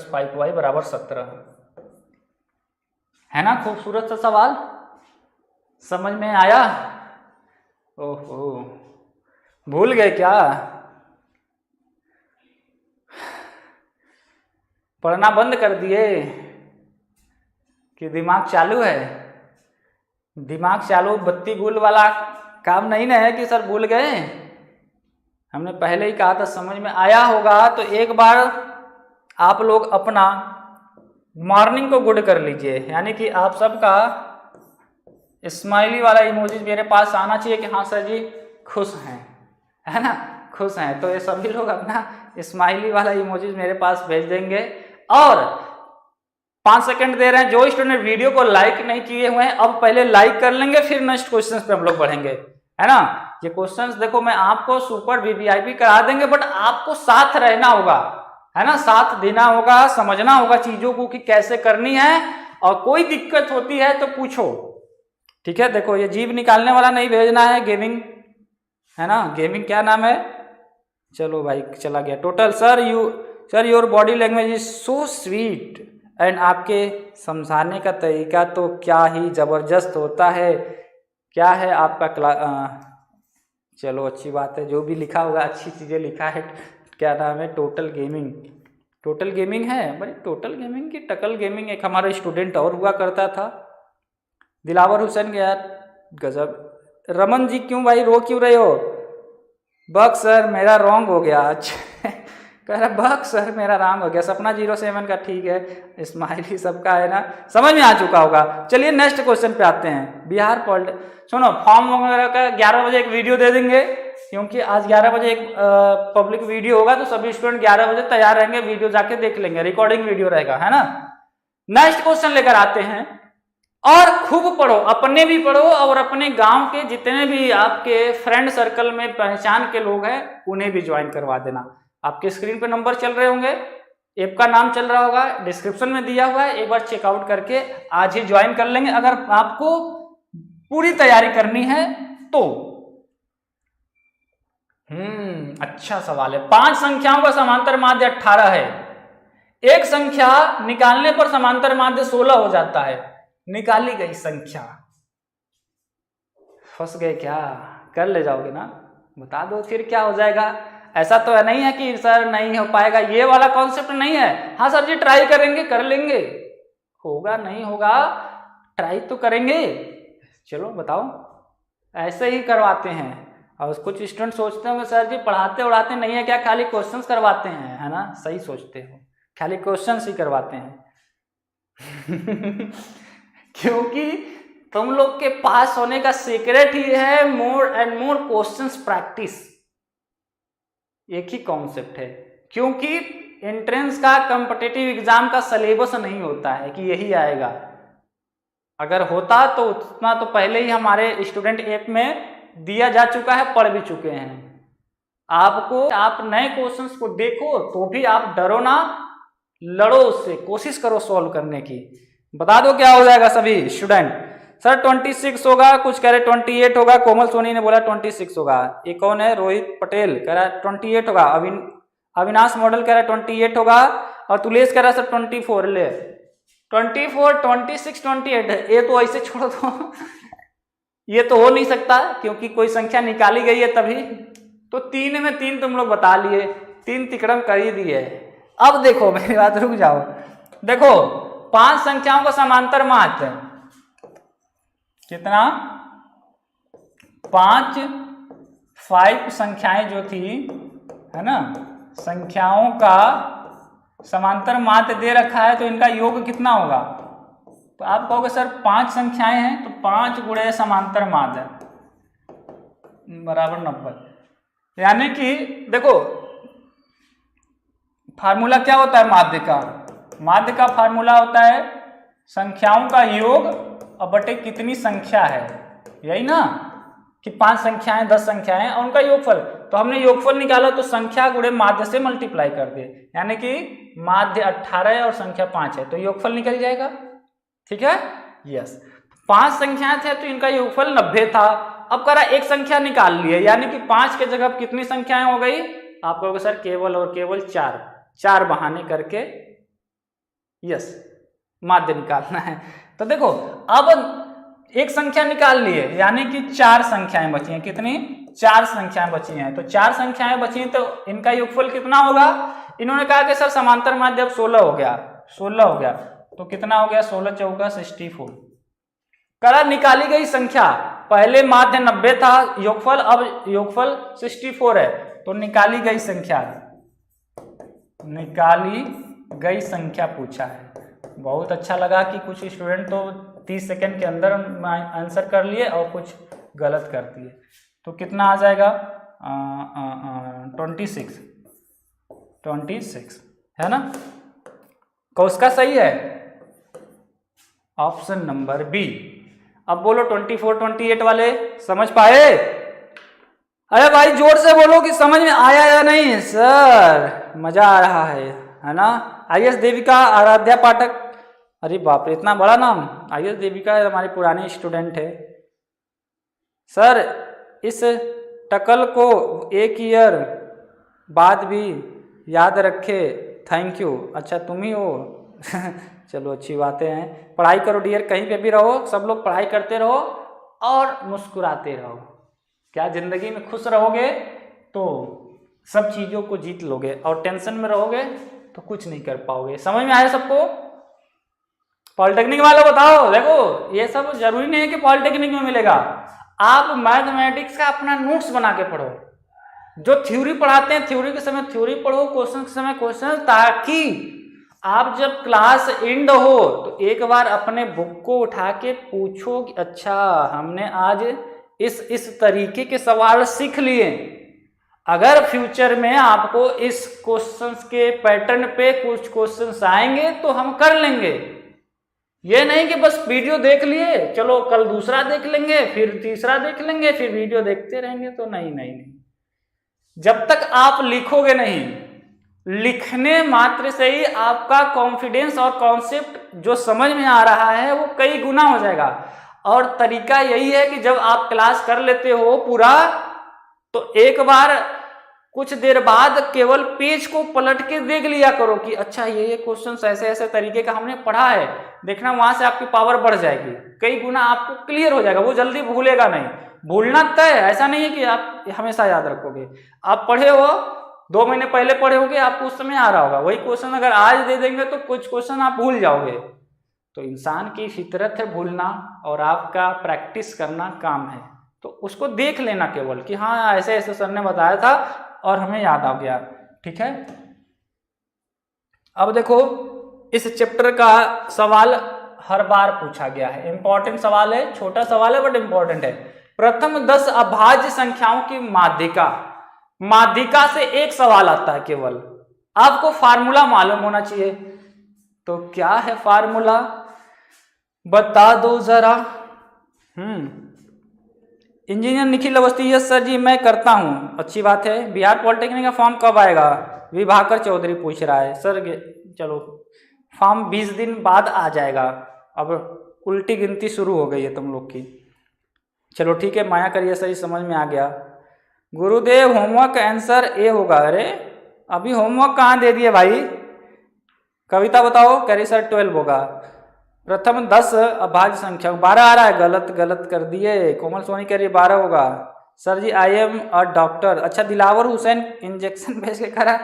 5y बराबर 17 है ना। खूबसूरत सा सवाल, समझ में आया। ओहो, भूल गए क्या, पढ़ना बंद कर दिए कि दिमाग चालू है। दिमाग चालू बत्ती गुल वाला काम नहीं ना है कि सर भूल गए, हमने पहले ही कहा था, समझ में आया होगा। तो एक बार आप लोग अपना मॉर्निंग को गुड कर लीजिए, यानी कि आप सबका स्माइली वाला इमोजी मेरे पास आना चाहिए कि हाँ सर जी खुश हैं, है ना, खुश हैं। तो ये सभी लोग अपना स्माइली वाला इमोजी मेरे पास भेज देंगे। और 5 सेकंड दे रहे हैं, जो स्टूडेंट वीडियो को लाइक नहीं किए हुए हैं अब पहले लाइक कर लेंगे, फिर नेक्स्ट क्वेश्चन पे हम लोग बढ़ेंगे। है ना। ये क्वेश्चंस देखो मैं आपको सुपर वीवीआईपी करा देंगे, बट आपको साथ रहना होगा, है ना, साथ देना होगा, समझना होगा चीजों को कि कैसे करनी है, और कोई दिक्कत होती है तो पूछो, ठीक है। देखो ये जीभ निकालने वाला नहीं भेजना है, गेमिंग, है ना, गेमिंग क्या नाम है, चलो भाई चला गया total. Sir your body language is so sweet and आपके समझाने का तरीका तो क्या ही जबरदस्त होता है। क्या है आपका चलो अच्छी बात है, जो भी लिखा होगा अच्छी चीज़ें लिखा है। क्या नाम है, टोटल गेमिंग है भाई। टोटल गेमिंग की टकल गेमिंग एक हमारा स्टूडेंट और हुआ करता था, दिलावर हुसैन के यार, गजब। रमन जी क्यों भाई रो क्यों रहे हो? बक सर मेरा रॉन्ग हो गया आज कह रहा बक सर मेरा रॉन्ग हो गया। सपना 07 का ठीक है, स्माइली सबका है ना, समझ में आ चुका होगा। चलिए नेक्स्ट क्वेश्चन पे आते हैं। बिहार सुनो फॉर्म वगैरह का 11 बजे एक वीडियो दे देंगे, क्योंकि आज 11 बजे एक पब्लिक वीडियो होगा, तो सभी स्टूडेंट 11 बजे तैयार रहेंगे, वीडियो जाके देख लेंगे, रिकॉर्डिंग वीडियो रहेगा, है ना। नेक्स्ट क्वेश्चन लेकर आते हैं, और खूब पढ़ो, अपने भी पढ़ो और अपने गांव के जितने भी आपके फ्रेंड सर्कल में पहचान के लोग हैं उन्हें भी ज्वाइन करवा देना। आपके स्क्रीन पे नंबर चल रहे होंगे, ऐप का नाम चल रहा होगा, डिस्क्रिप्शन में दिया हुआ है, एक बार चेकआउट करके आज ही ज्वाइन कर लेंगे अगर आपको पूरी तैयारी करनी है तो। अच्छा सवाल है। 5 संख्याओं का समांतर माध्य 18 है। एक संख्या निकालने पर समांतर माध्य 16 हो जाता है। निकाली गई संख्या, फंस गए क्या? कर ले जाओगे ना, बता दो फिर क्या हो जाएगा। ऐसा तो नहीं है कि सर नहीं हो पाएगा, ये वाला कॉन्सेप्ट नहीं है। हाँ सर जी ट्राई करेंगे, कर लेंगे, होगा नहीं होगा ट्राई तो करेंगे। चलो बताओ, ऐसे ही करवाते हैं। और कुछ स्टूडेंट सोचते होंगे सर जी पढ़ाते उड़ाते नहीं है क्या, खाली क्वेश्चंस करवाते हैं, है ना। सही सोचते हो, खाली क्वेश्चंस ही करवाते हैं क्योंकि तुम लोग के पास होने का सीक्रेट ही है more and more questions practice. एक ही कॉन्सेप्ट है, क्योंकि एंट्रेंस का कॉम्पिटिटिव एग्जाम का सिलेबस नहीं होता है कि यही आएगा। अगर होता तो उतना तो पहले ही हमारे स्टूडेंट ऐप में दिया जा चुका है, पढ़ भी चुके हैं। आपको आप नए क्वेश्चंस को देखो तो भी आप डरो ना, लड़ो उससे, कोशिश करो सॉल्व करने की। बता दो क्या हो जाएगा सभी स्टूडेंट। सर 26 होगा, कुछ कह रहे 28 होगा, कोमल सोनी ने बोला 26 होगा। ये कौन है, रोहित पटेल कह रहा है 28 होगा, अविनाश मॉडल कह रहा है 28 होगा, और तुलेश कह रहा है सर 24 ले 24 26 28 है। ये तो ऐसे छोड़ दो ये तो हो नहीं सकता क्योंकि कोई संख्या निकाली गई है तभी तो। 3 में 3 तुम लोग बता लिए, 3 तिकड़म कर ही दिए। अब देखो मेरी बात रुक जाओ, देखो 5 संख्याओं का समांतर माध्य कितना, 5 संख्याएं जो थी, है ना, संख्याओं का समांतर माध्य दे रखा है तो इनका योग कितना होगा। तो आप कहोगे सर 5 संख्याएं हैं तो 5 गुणे समांतर माध्य बराबर 90। यानी कि देखो फार्मूला क्या होता है माध्य का, माध्य का फार्मूला होता है संख्याओं का योग और बटे कितनी संख्या है, यही ना, कि 5 संख्याएं 10 संख्याएं और उनका योगफल। तो हमने योगफल निकाला तो संख्या गुणे माध्य से मल्टीप्लाई कर दिए, यानी कि माध्य 18 है और संख्या 5 है तो योगफल निकल जाएगा। ठीक है, यस। 5 संख्याएं थे तो इनका योगफल 90 था। अब कह रहा एक संख्या निकाल लिए, यानी कि 5 के जगह कितनी संख्याएं हो गई। आप कहोगे सर केवल और केवल 4 बहाने करके यस माध्य निकालना है। तो देखो अब एक संख्या निकाल लिए, यानी कि 4 संख्याएं बची हैं। कितनी, 4 संख्याएं बची हैं। तो 4 संख्याएं बची हैं तो इनका योगफल कितना होगा। इन्होंने कहा कि सर समांतर माध्य अब 16 हो गया, 16 हो गया तो कितना हो गया, 16 चौका 64। करा निकाली गई संख्या, पहले माध्य 90 था योगफल, अब योगफल 64 है तो निकाली गई संख्या पूछा है। बहुत अच्छा लगा कि कुछ स्टूडेंट तो 30 सेकंड के अंदर आंसर कर लिए और कुछ गलत कर दिए। तो कितना आ जाएगा 26 है ना। कौसका सही है, ऑप्शन नंबर बी। अब बोलो 24 28 वाले समझ पाए। अरे भाई जोर से बोलो कि समझ में आया या नहीं। सर मजा आ रहा है ना। आईएएस देविका आराध्या पाठक, अरे बाप रे इतना बड़ा नाम। आईएएस देविका हमारी पुरानी स्टूडेंट है। सर इस टकल को एक ईयर बाद भी याद रखे, थैंक यू। अच्छा तुम ही हो चलो अच्छी बातें हैं। पढ़ाई करो डियर, कहीं पे भी रहो सब लोग पढ़ाई करते रहो और मुस्कुराते रहो। क्या जिंदगी में खुश रहोगे तो सब चीज़ों को जीत लोगे, और टेंशन में रहोगे तो कुछ नहीं कर पाओगे। समझ में आया सबको? पॉलिटेक्निक वालों बताओ, देखो ये सब जरूरी नहीं है कि पॉलिटेक्निक में मिलेगा। आप मैथमेटिक्स का अपना नोट्स बना के पढ़ो, जो थ्योरी पढ़ाते हैं थ्योरी के समय थ्योरी पढ़ो, क्वेश्चन के समय क्वेश्चन, ताकि आप जब क्लास एंड हो तो एक बार अपने बुक को उठा के पूछो कि अच्छा हमने आज इस तरीके के सवाल सीख लिए। अगर फ्यूचर में आपको इस क्वेश्चंस के पैटर्न पे कुछ क्वेश्चंस आएंगे तो हम कर लेंगे। ये नहीं कि बस वीडियो देख लिए चलो कल दूसरा देख लेंगे फिर तीसरा देख लेंगे फिर वीडियो देखते रहेंगे, तो नहीं। जब तक आप लिखोगे नहीं, लिखने मात्र से ही आपका कॉन्फिडेंस और कॉन्सेप्ट जो समझ में आ रहा है वो कई गुना हो जाएगा। और तरीका यही है कि जब आप क्लास कर लेते हो पूरा, तो एक बार कुछ देर बाद केवल पेज को पलट के देख लिया करो कि अच्छा ये क्वेश्चन ऐसे ऐसे तरीके का हमने पढ़ा है। देखना वहां से आपकी पावर बढ़ जाएगी, कई गुना आपको क्लियर हो जाएगा, वो जल्दी भूलेगा नहीं। भूलना तय, ऐसा नहीं है कि आप हमेशा याद रखोगे। आप पढ़े हो 2 महीने पहले पढ़े होगे, आपको उस समय आ रहा होगा, वही क्वेश्चन अगर आज दे देंगे तो कुछ क्वेश्चन आप भूल जाओगे। तो इंसान की फितरत है भूलना, और आपका प्रैक्टिस करना काम है। तो उसको देख लेना केवल कि हाँ ऐसे ऐसे सर ने बताया था और हमें याद आ गया, ठीक है। अब देखो इस चैप्टर का सवाल हर बार पूछा गया है, इंपॉर्टेंट सवाल है, छोटा सवाल है बट इंपॉर्टेंट है। प्रथम 10 अभाज्य संख्याओं की माध्यिका से एक सवाल आता है केवल, आपको फार्मूला मालूम होना चाहिए। तो क्या है फार्मूला बता दो जरा। Engineer Nikhil Awasthi, yes sir ji मैं करता हूं, अच्छी बात है। बिहार पॉलिटेक्निक का फॉर्म कब आएगा? विभाकर चौधरी पूछ रहा है। सर चलो फॉर्म 20 दिन बाद आ जाएगा, अब उल्टी गिनती शुरू हो गई है तुम लोग की। चलो ठीक है, माया करिए सर समझ में आ गया। गुरुदेव होमवर्क आंसर ए होगा। अरे अभी होमवर्क कहाँ दे दिए भाई? कविता बताओ। कह रही सर 12 होगा। प्रथम 10 अभाज्य संख्या 12 आ रहा है, गलत कर दिए। कोमल सोनी कह रही 12 होगा। Sir ji I am a doctor. अच्छा दिलावर हुसैन इंजेक्शन भेज के करा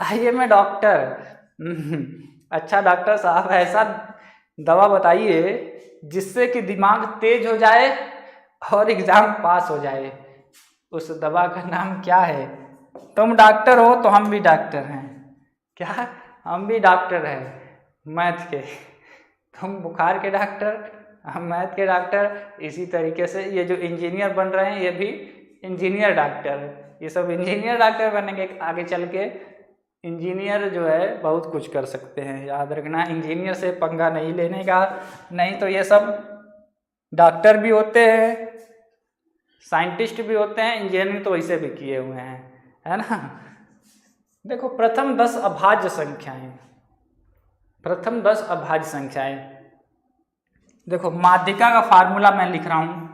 आई एम ए डॉक्टर। अच्छा डॉक्टर साहब ऐसा दवा बताइए जिससे कि दिमाग तेज हो जाए और एग्जाम पास हो जाए। उस दवा का नाम क्या है? तुम डॉक्टर हो तो हम भी डॉक्टर हैं। क्या? हम भी डॉक्टर हैं मैथ के। तुम बुखार के डॉक्टर, हम मैथ के डॉक्टर। इसी तरीके से ये जो इंजीनियर बन रहे हैं ये भी इंजीनियर डॉक्टर, ये सब इंजीनियर डॉक्टर बनेंगे आगे चल के। इंजीनियर जो है बहुत कुछ कर सकते हैं, याद रखना। इंजीनियर से पंगा नहीं लेने का, नहीं तो ये सब डॉक्टर भी होते हैं, साइंटिस्ट भी होते हैं, इंजीनियरिंग तो वैसे भी किए हुए हैं, है ना। देखो प्रथम 10 अभाज्य संख्याएं, प्रथम 10 अभाज्य संख्याएं। देखो माध्यिका का फार्मूला मैं लिख रहा हूं।